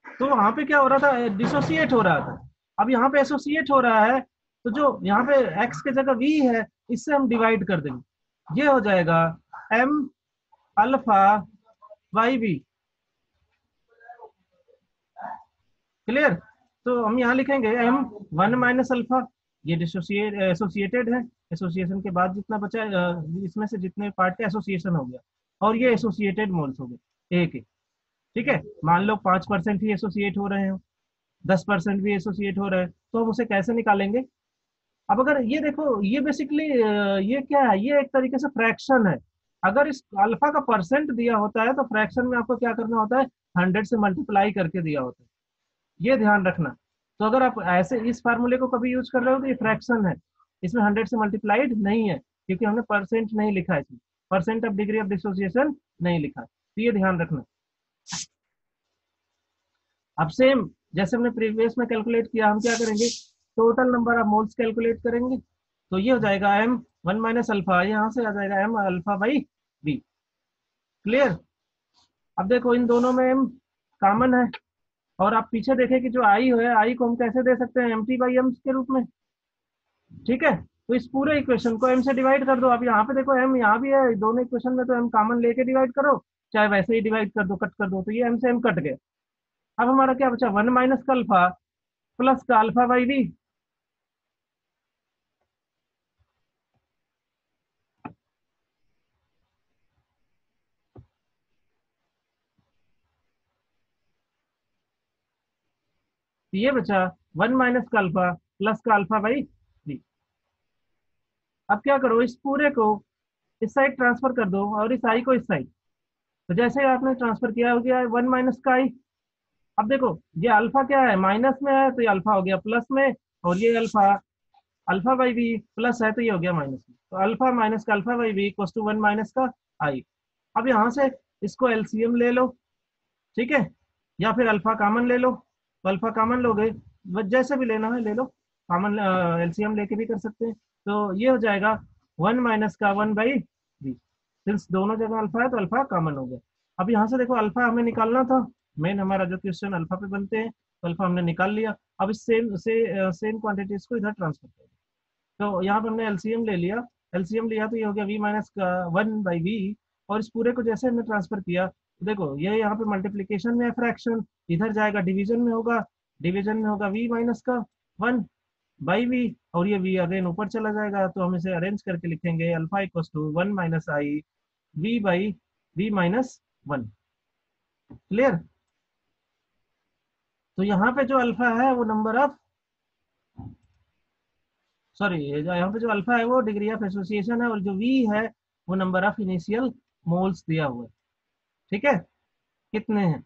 तो वहां पे क्या हो रहा था, डिसोसिएट हो रहा था। अब यहाँ पे एसोसिएट हो रहा है, तो जो यहाँ पे एक्स के जगह वी है इससे हम डिवाइड कर देंगे, ये हो जाएगा M alpha Y B. Clear. तो हम यहाँ लिखेंगे एम वन माइनस अल्फा, ये डिसोसिएट एसोसिएटेड है, एसोसिएशन के बाद जितना बचा इसमें से जितने पार्ट का एसोसिएशन हो गया, और ये एसोसिएटेड मोल्स हो गए एक एक, ठीक है। मान लो 5% ही एसोसिएट हो रहे हो, 10% भी एसोसिएट हो रहे हैं, तो हम उसे कैसे निकालेंगे। अब अगर ये देखो ये बेसिकली ये क्या है, ये एक तरीके से फ्रैक्शन है। अगर इस अल्फा का परसेंट दिया होता है तो फ्रैक्शन में आपको क्या करना होता है, 100 से मल्टीप्लाई करके दिया होता है, ये ध्यान रखना। तो अगर आप ऐसे इस फार्मूले को कभी यूज कर रहे हो तो ये फ्रैक्शन है, इसमें 100 से मल्टीप्लाइड नहीं है क्योंकि हमने परसेंट नहीं लिखा है, इसमें percent of degree of dissociation नहीं लिखा है, तो ये ध्यान रखना। अब सेम जैसे हमने प्रीवियस में कैलकुलेट किया, हम क्या करेंगे, total number of moles calculate करेंगे। तो ये हो जाएगा एम वन माइनस अल्फा, यहाँ से आ जाएगा M alpha by B. Clear. अब देखो इन दोनों में एम कॉमन है, और आप पीछे देखें कि जो आई है, आई को हम कैसे दे सकते हैं, एम टी बाई एम के रूप में, ठीक है। तो इस पूरे इक्वेशन को एम से डिवाइड कर दो। अब यहाँ पे देखो एम यहाँ भी है, दोनों इक्वेशन में तो एम कॉमन लेके डिवाइड करो, चाहे वैसे ही डिवाइड कर दो, कट कर दो, तो ये एम से एम कट गया। अब हमारा क्या बचा, वन माइनस का अल्फा प्लस का अल्फा बाई बी। तो ये बचा वन माइनस का अल्फा प्लस का अल्फा बाई बी। अब क्या करो, इस पूरे को इस साइड ट्रांसफर कर दो और इस आई को इस साइड। तो जैसे ही आपने ट्रांसफर किया हो गया 1 माइनस का आई। अब देखो ये अल्फा क्या है, माइनस में है तो ये अल्फा हो गया प्लस में, और ये alpha alpha by B plus है तो ये हो गया माइनस में। तो अल्फा माइनस का alpha by B equals to 1 minus का आई। अब यहाँ से इसको एलसीएम ले लो, ठीक है, या फिर अल्फा कामन ले लो। तो अल्फा कामन लोगे, जैसे भी लेना है ले लो, कामन एलसीएम लेके भी कर सकते हैं। तो ये हो जाएगा 1 माइनस का 1 बाई बी। सिंस दोनों जगह अल्फा है तो अल्फा कामन हो गया। अब यहाँ से देखो अल्फा हमें निकालना था, मेन हमारा जो क्वेश्चन अल्फा पे बनते हैं, तो अल्फा हमने निकाल लिया। अब इस सेम क्वांटिटीज को इधर ट्रांसफर कर दो। तो यहाँ पे हमने एलसीएम ले लिया, एलसीएम लिया तो ये हो गया वी माइनस का 1 बाई वी। और इस पूरे को जैसे हमने ट्रांसफर किया, तो देखो ये यहाँ पे मल्टीप्लीकेशन में है फ्रैक्शन, इधर जाएगा डिवीजन में होगा, डिवीजन में होगा वी माइनस का 1 बाई वी, और ये वी अगेन ऊपर चला जाएगा। तो हम इसे अरेंज करके लिखेंगे alpha equals to 1 minus i V by V minus 1। Clear? तो यहाँ पे जो अल्फा है वो नंबर ऑफ, सॉरी यहाँ पे जो अल्फा है वो डिग्री ऑफ एसोसिएशन है, और जो वी है वो नंबर ऑफ इनिशियल मोल्स दिया हुआ है। ठीक है, कितने हैं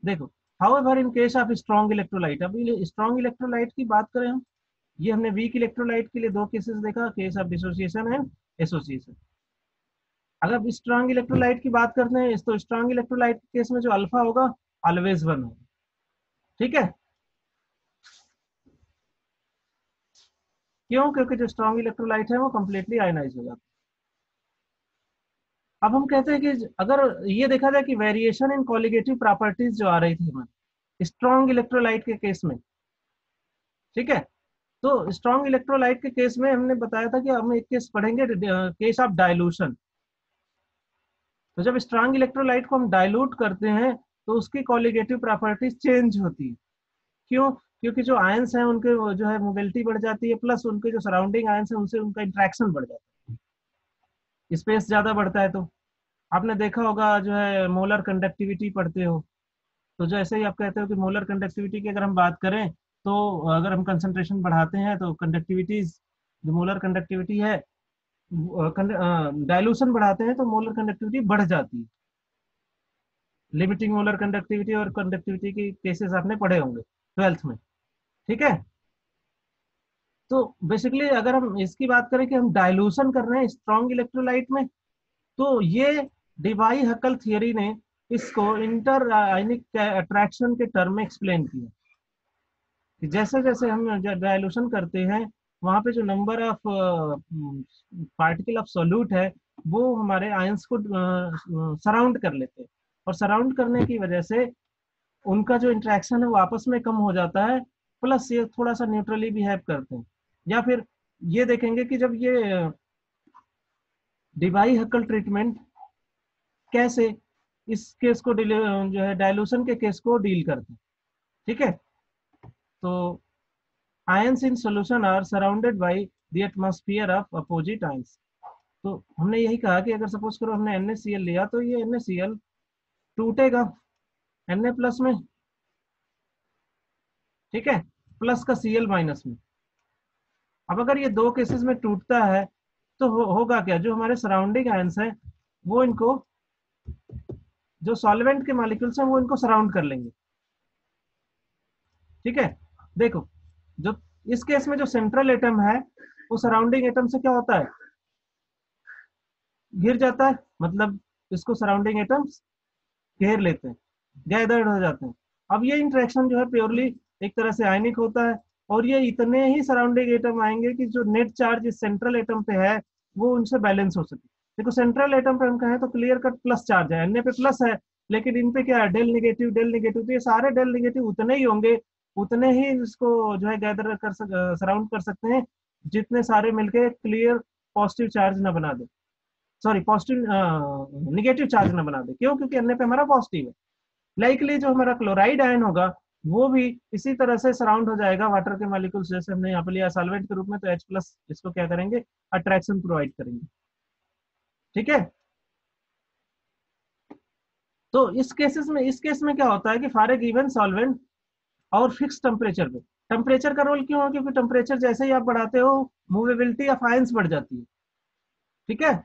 देखो। However in case of strong electrolyte, अभी स्ट्रॉन्ग इलेक्ट्रोलाइट की बात करें हम, ये हमने वीक इलेक्ट्रोलाइट के लिए दो केसेस देखा, case of dissociation and association. अगर स्ट्रॉन्ग इलेक्ट्रोलाइट की बात करते हैं तो स्ट्रॉन्ग इलेक्ट्रोलाइट के केस में जो अल्फा होगा ऑलवेज 1 होगा। ठीक है, क्यों? क्योंकि जो स्ट्रॉन्ग इलेक्ट्रोलाइट है वो कंप्लीटली आयनाइज हो जाता है। अब हम कहते हैं कि अगर ये देखा जाए कि वेरिएशन इन कॉलिगेटिव प्रॉपर्टीज जो आ रही थी हमारे स्ट्रॉन्ग इलेक्ट्रोलाइट के केस में, ठीक है, तो स्ट्रॉन्ग इलेक्ट्रोलाइट के केस में हमने बताया था कि हम एक केस पढ़ेंगे, केस ऑफ डायलूशन। तो जब स्ट्रॉन्ग इलेक्ट्रोलाइट को हम डाइल्यूट करते हैं तो उसकी कॉलिगेटिव प्रॉपर्टीज चेंज होती है। क्यों? क्योंकि जो आयंस हैं उनके जो है मोबिलिटी बढ़ जाती है, प्लस उनके जो सराउंडिंग आयंस हैं उनसे उनका इंट्रैक्शन बढ़ जाता है, स्पेस ज्यादा बढ़ता है। तो आपने देखा होगा जो है मोलर कंडक्टिविटी पढ़ते हो, तो जैसे ही आप कहते हो कि मोलर कंडक्टिविटी की अगर हम बात करें, तो अगर हम कंसंट्रेशन बढ़ाते हैं तो कंडक्टिविटीज, जो मोलर कंडक्टिविटी है, डाइल्यूशन बढ़ाते हैं तो मोलर कंडक्टिविटी बढ़ जाती है। लिमिटिंग मोलर कंडक्टिविटी और कंडक्टिविटी के केसेस आपने पढ़े होंगे 12th में। ठीक है, तो बेसिकली अगर हम इसकी बात करें कि हम डाइल्यूशन कर रहे हैं स्ट्रॉन्ग इलेक्ट्रोलाइट में, तो ये डिवाई हकल थियरी ने इसको इंटर आयनिक अट्रैक्शन के टर्म में एक्सप्लेन किया कि जैसे जैसे हम डाइल्यूशन करते हैं वहां पे जो number of particle of solute है वो हमारे आयंस को सराउंड कर लेते हैं, और सराउंड करने की वजह से उनका जो इंटरेक्शन है वो आपस में कम हो जाता है, प्लस ये थोड़ा सा न्यूट्रली बिहेव करते हैं। या फिर ये देखेंगे कि जब ये डिवाई हकल ट्रीटमेंट कैसे इस केस को जो है डायलूशन के केस को डील करते हैं। ठीक है, तो ions in solution are surrounded by the atmosphere of opposite ions. तो हमने यही कहा कि अगर सपोज करो हमने NaCl लिया तो ये NaCl टूटेगा Na प्लस में, ठीक है, प्लस का Cl माइनस में। अब अगर ये दो केसेस में टूटता है तो होगा क्या, जो हमारे सराउंडिंग आयंस हैं वो इनको, जो सॉल्वेंट के मॉलिक्यूल्स हैं वो इनको सराउंड कर लेंगे। ठीक है, देखो जो इस केस में जो सेंट्रल एटम है वो सराउंडिंग एटम से क्या होता है, घिर जाता है, मतलब इसको सराउंडिंग एटम्स घेर लेते हैं, गैदर्ड हो जाते हैं। अब ये इंटरेक्शन जो है प्योरली एक तरह से आयनिक होता है, और ये इतने ही सराउंडिंग एटम आएंगे कि जो नेट चार्ज इस सेंट्रल एटम पे है वो उनसे बैलेंस हो सके। देखो सेंट्रल एटम पे हम कहें तो क्लियर कट प्लस चार्ज है, Na पे प्लस है, लेकिन इन पे क्या है, डेल निगेटिव डेल निगेटिव, तो ये सारे डेल निगेटिव उतने ही होंगे, उतने ही इसको जो है गैदर कर सराउंड कर सकते हैं जितने सारे मिलके क्लियर पॉजिटिव चार्ज ना बना दे, सॉरी पॉजिटिव निगेटिव चार्ज ना बना दे। क्यों? क्योंकि Na पे हमारा पॉजिटिव है। लाइकली जो हमारा क्लोराइड आयन होगा वो भी इसी तरह से सराउंड हो जाएगा वाटर के मॉलिक्यूल्स, जैसे हमने यहाँ पे लिया सॉल्वेंट के रूप में, तो H प्लस इसको क्या करेंगे, अट्रैक्शन प्रोवाइड करेंगे। ठीक है, तो इस केस में क्या होता है कि फॉर ए गिवन सॉल्वेंट और फिक्स टेम्परेचर पे, टेम्परेचर का रोल क्यों है? क्योंकि टेम्परेचर जैसे ही आप बढ़ाते हो मूवेबिलिटी ऑफ आयंस बढ़ जाती है, ठीक है।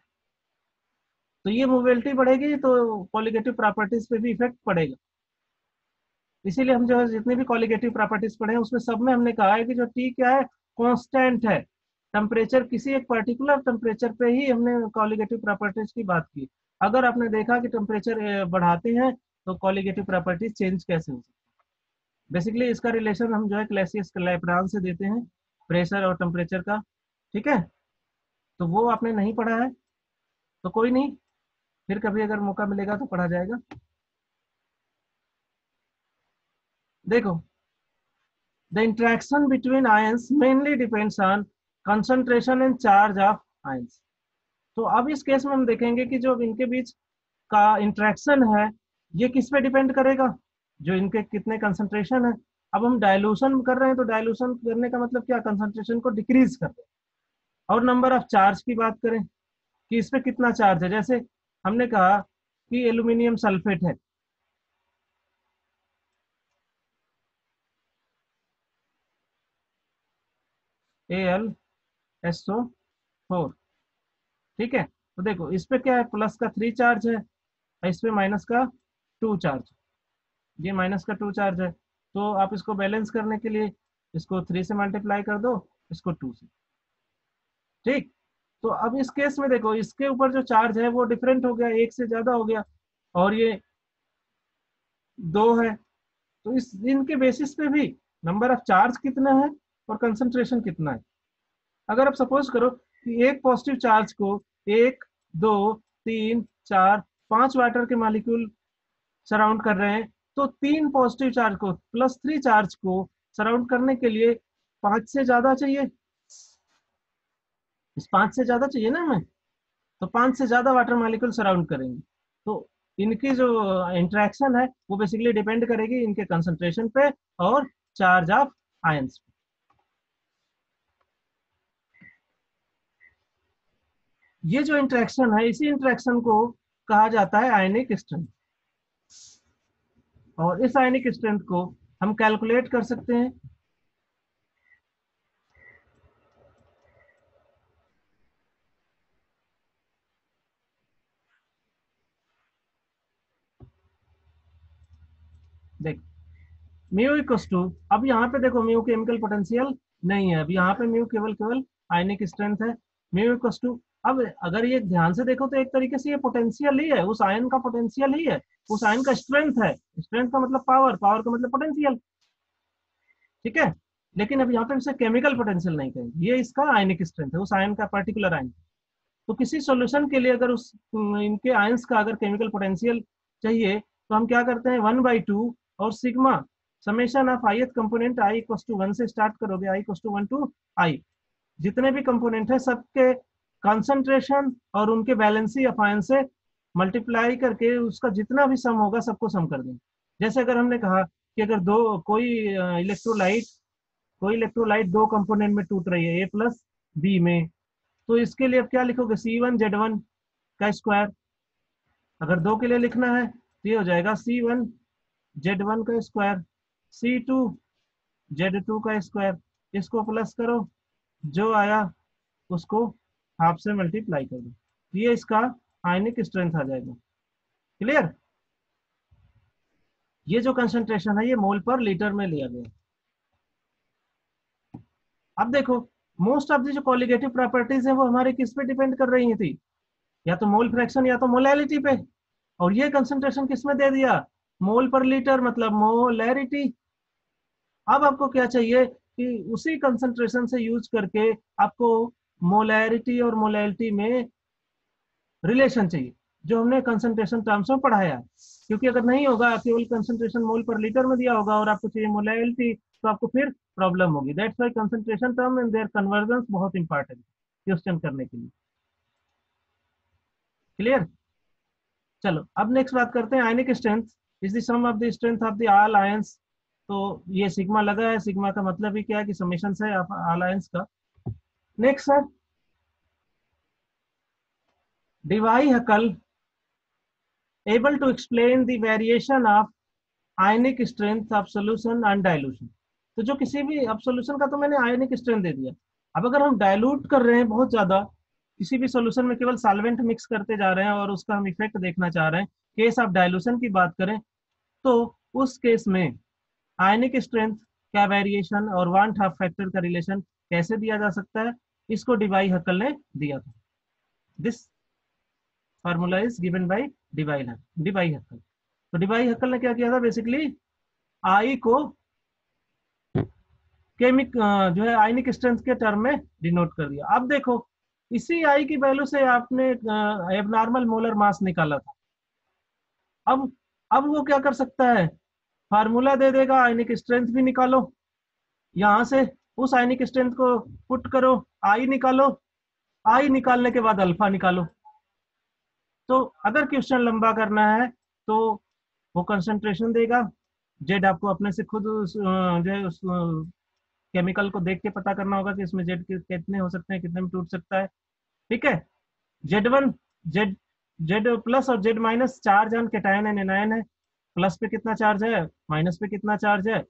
तो ये मूवेबिलिटी बढ़ेगी तो कॉलिगेटिव प्रॉपर्टीज पे भी इफेक्ट पड़ेगा। इसीलिए हम जो है जितनी भी कॉलिगेटिव प्रॉपर्टीज पढ़े हैं उसमें सब में हमने कहा है कि जो टी क्या है, कांस्टेंट है। टेम्परेचर किसी एक पर्टिकुलर टेम्परेचर पे ही हमने कॉलिगेटिव प्रॉपर्टीज की बात की। अगर आपने देखा कि टेम्परेचर बढ़ाते हैं तो कॉलिगेटिव प्रॉपर्टीज चेंज कैसे हो सकती है। बेसिकली इसका रिलेशन हम जो है क्लैसियस लैप्लान से देते हैं, प्रेशर और टेम्परेचर का, ठीक है। तो वो आपने नहीं पढ़ा है तो कोई नहीं, फिर कभी अगर मौका मिलेगा तो पढ़ा जाएगा। देखो, the interaction between ions mainly depends on concentration and charge of ions. तो अब इस केस में हम देखेंगे कि जो इनके बीच का इंटरेक्शन है ये किस पे डिपेंड करेगा, जो इनके कितने कंसंट्रेशन है। अब हम डायलूशन कर रहे हैं तो डायलूशन करने का मतलब क्या, कंसंट्रेशन को डिक्रीज कर रहे हैं। और नंबर ऑफ चार्ज की बात करें कि इस पे कितना चार्ज है, जैसे हमने कहा कि एल्यूमिनियम सल्फेट है, AlSO4, ठीक है। तो देखो इस पे क्या है, प्लस का 3 चार्ज है और इस पे माइनस का 2 चार्ज, ये माइनस का 2 चार्ज है। तो आप इसको बैलेंस करने के लिए इसको 3 से मल्टीप्लाई कर दो, इसको 2 से, ठीक। तो अब इस केस में देखो इसके ऊपर जो चार्ज है वो डिफरेंट हो गया, एक से ज्यादा हो गया, और ये 2 है। तो इस इनके बेसिस पे भी नंबर ऑफ चार्ज कितना है और कंसंट्रेशन कितना है। अगर आप सपोज करो कि एक पॉजिटिव चार्ज को 1, 2, 3, 4, 5 वाटर के मॉलिक्यूल सराउंड कर रहे हैं, तो 3 पॉजिटिव चार्ज को प्लस 3 चार्ज को सराउंड करने के लिए 5 से ज्यादा चाहिए, इस 5 से ज्यादा चाहिए ना हमें। तो 5 से ज्यादा वाटर मॉलिक्यूल सराउंड करेंगे। तो इनकी जो इंटरेक्शन है वो बेसिकली डिपेंड करेगी इनके कंसंट्रेशन पे और चार्ज ऑफ आयंस पे। ये जो इंटरेक्शन है इसी इंटरेक्शन को कहा जाता है आयनिक स्ट्रेंथ, और इस आयनिक स्ट्रेंथ को हम कैलकुलेट कर सकते हैं। देख, म्यू इक्वस टू, अब यहाँ पे देखो म्यू केमिकल पोटेंशियल नहीं है, अब यहाँ पे म्यू केवल केवल आयनिक स्ट्रेंथ है। म्यू इक्वस टू, अब अगर ये ध्यान से देखो तो एक तरीके से ये पोटेंशियल ही है, उस आयन का पोटेंशियल ही है, उस आयन का स्ट्रेंथ है। स्ट्रेंथ का मतलब पावर, पावर का मतलब पोटेंशियल, ठीक है। लेकिन अब यहाँ पे इसे केमिकल पोटेंशियल नहीं कहेंगे, ये इसका आयनिक स्ट्रेंथ है, उस आयन का पर्टिकुलर आयन। तो किसी सॉल्यूशन के लिए अगर उस इनके आयंस का अगर केमिकल पोटेंशियल चाहिए तो हम क्या करते हैं, 1/2 और sigma summation of ith component i equals to 1 से स्टार्ट करोगे, i equals to 1 to i। जितने भी कंपोनेंट है सबके कंसंट्रेशन और उनके वैलेंसी ऑफ आयन से मल्टीप्लाई करके उसका जितना भी सम होगा सबको सम कर देंगे। जैसे अगर हमने कहा कि अगर दो इलेक्ट्रोलाइट कोई इलेक्ट्रोलाइट दो कंपोनेंट में टूट रही है, A+B में, तो इसके लिए अब क्या लिखोगे, C1Z1 का स्क्वायर। अगर दो के लिए लिखना है तो ये हो जाएगा C1Z1 का स्क्वायर, C2Z2 का स्क्वायर। इसको प्लस करो, जो आया उसको हाफ से मल्टीप्लाई कर दो, तो ये इसका आयनिक स्ट्रेंथ आ जाएगा। क्लियर? ये जो कंसंट्रेशन है ये मोल पर लीटर में लिया गया। अब देखो, मोस्ट ऑफ द जो कॉलिगेटिव प्रॉपर्टीज है वो हमारे किस पे डिपेंड कर रही थी, या तो मोल फ्रैक्शन या तो मोलैलिटी पे। और ये कंसंट्रेशन किस में दे दिया, मोल पर लीटर, मतलब मोलैरिटी। अब आपको क्या चाहिए कि उसी कंसंट्रेशन से यूज करके आपको मोलैरिटी और मोलैलिटी में रिलेशन चाहिए, जो हमने कंसंट्रेशन टर्म्स में पढ़ाया है। क्योंकि अगर नहीं होगा, केवल कंसंट्रेशन मोल पर लीटर में दिया होगा और आपको चाहिए मोलैलिटी, तो आपको फिर प्रॉब्लम होगी। That's why concentration term and their conversion बहुत इंपॉर्टेंट क्वेश्चन करने के लिए। क्लियर? चलो अब नेक्स्ट बात करते हैं, ionic strength is the sum of the strength of the all ions. तो ये सिग्मा लगा है, सिग्मा का मतलब ही क्या है कि समेशन है ऑल आयंस का। नेक्स्ट है Dibai हकल able to explain the variation of ionic strength of solution and dilution। तो जो किसी भी, अब सोल्यूशन का तो मैंने आयनिक स्ट्रेंथ दे दिया। अब अगर हम डाइल्यूट कर रहे हैं बहुत ज्यादा, किसी भी सोल्यूशन में केवल सॉल्वेंट मिक्स करते जा रहे हैं और उसका हम इफेक्ट देखना चाह रहे हैं, केस ऑफ डाइल्यूशन की बात करें, तो उस केस में आयनिक स्ट्रेंथ का वेरिएशन और वान हाफ फैक्टर का रिलेशन कैसे दिया जा सकता है, इसको डिवाई हकल ने दिया था। This formula is given by Debye Hückel. तो डिवाई हकल ने क्या किया था, बेसिकली आई को केमिक जो है आयनिक स्ट्रेंथ के टर्म में डिनोट कर दिया। अब देखो, इसी आई की वैल्यू से आपने एबनॉर्मल मोलर मास निकाला था। अब अब वो क्या कर सकता है, फार्मूला दे देगा, आयनिक स्ट्रेंथ भी निकालो, यहां से उस आयनिक स्ट्रेंथ को पुट करो, आई निकालो, आई निकालने के बाद अल्फा निकालो। तो अगर क्वेश्चन लंबा करना है तो वो कंसंट्रेशन देगा, जेड आपको अपने से खुद जो है उस केमिकल को देख के पता करना होगा कि इसमें जेड कितने हो सकते हैं, कितने में टूट सकता है। ठीक है, जेड 1, जेड जेड प्लस और जेड माइनस, चार जन कैटायन है, एनायन है, प्लस पे कितना चार्ज है, माइनस पे कितना चार्ज है,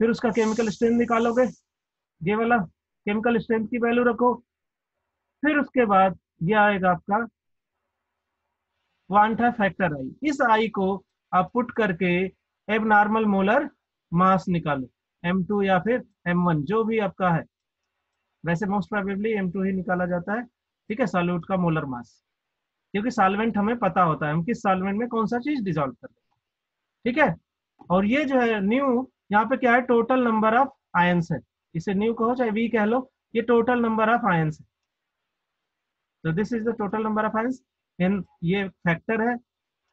फिर उसका केमिकल स्ट्रेंथ निकालोगे, ये वाला केमिकल स्ट्रेंथ की वैल्यू रखो, फिर उसके बाद ये आएगा आपका क्वांटा फैक्टर आई। इस आई को आप पुट करके एब नॉर्मल मोलर मास निकालो, M2 या फिर M1 जो भी आपका है, वैसे मोस्ट प्रोबेबली M2 ही निकाला जाता है। ठीक है, सॉल्यूट का मोलर मास, क्योंकि सॉल्वेंट हमें पता होता है हम किस सॉल्वेंट में कौन सा चीज डिजोल्व कर रहे हैं। ठीक है, और ये जो है न्यू, यहाँ पे क्या है, टोटल नंबर ऑफ आयंस है, इसे न्यू कहो चाहे वी कह लो, ये टोटल नंबर ऑफ आयंस है। तो this is the total number of ions in, ये फैक्टर है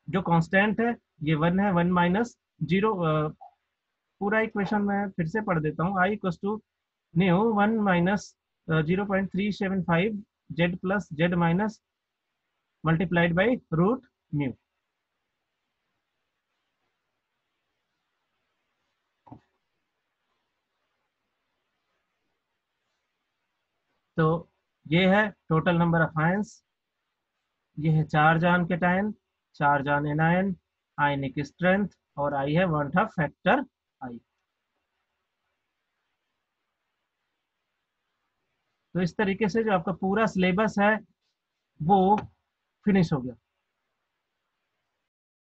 जो कांस्टेंट है, ये 1 है, 1 - 0। पूरा इक्वेशन मैं फिर से पढ़ देता हूँ, i equals to nu 1 - 0.375 Z plus Z minus multiplied by root mu. तो ये है टोटल नंबर ऑफ आयंस, ये है चार जान केटायन, चार जान एनायन, आयनिक स्ट्रेंथ, और आई है वन हाफ फैक्टर आई। तो इस तरीके से जो आपका पूरा सिलेबस है वो फिनिश हो गया।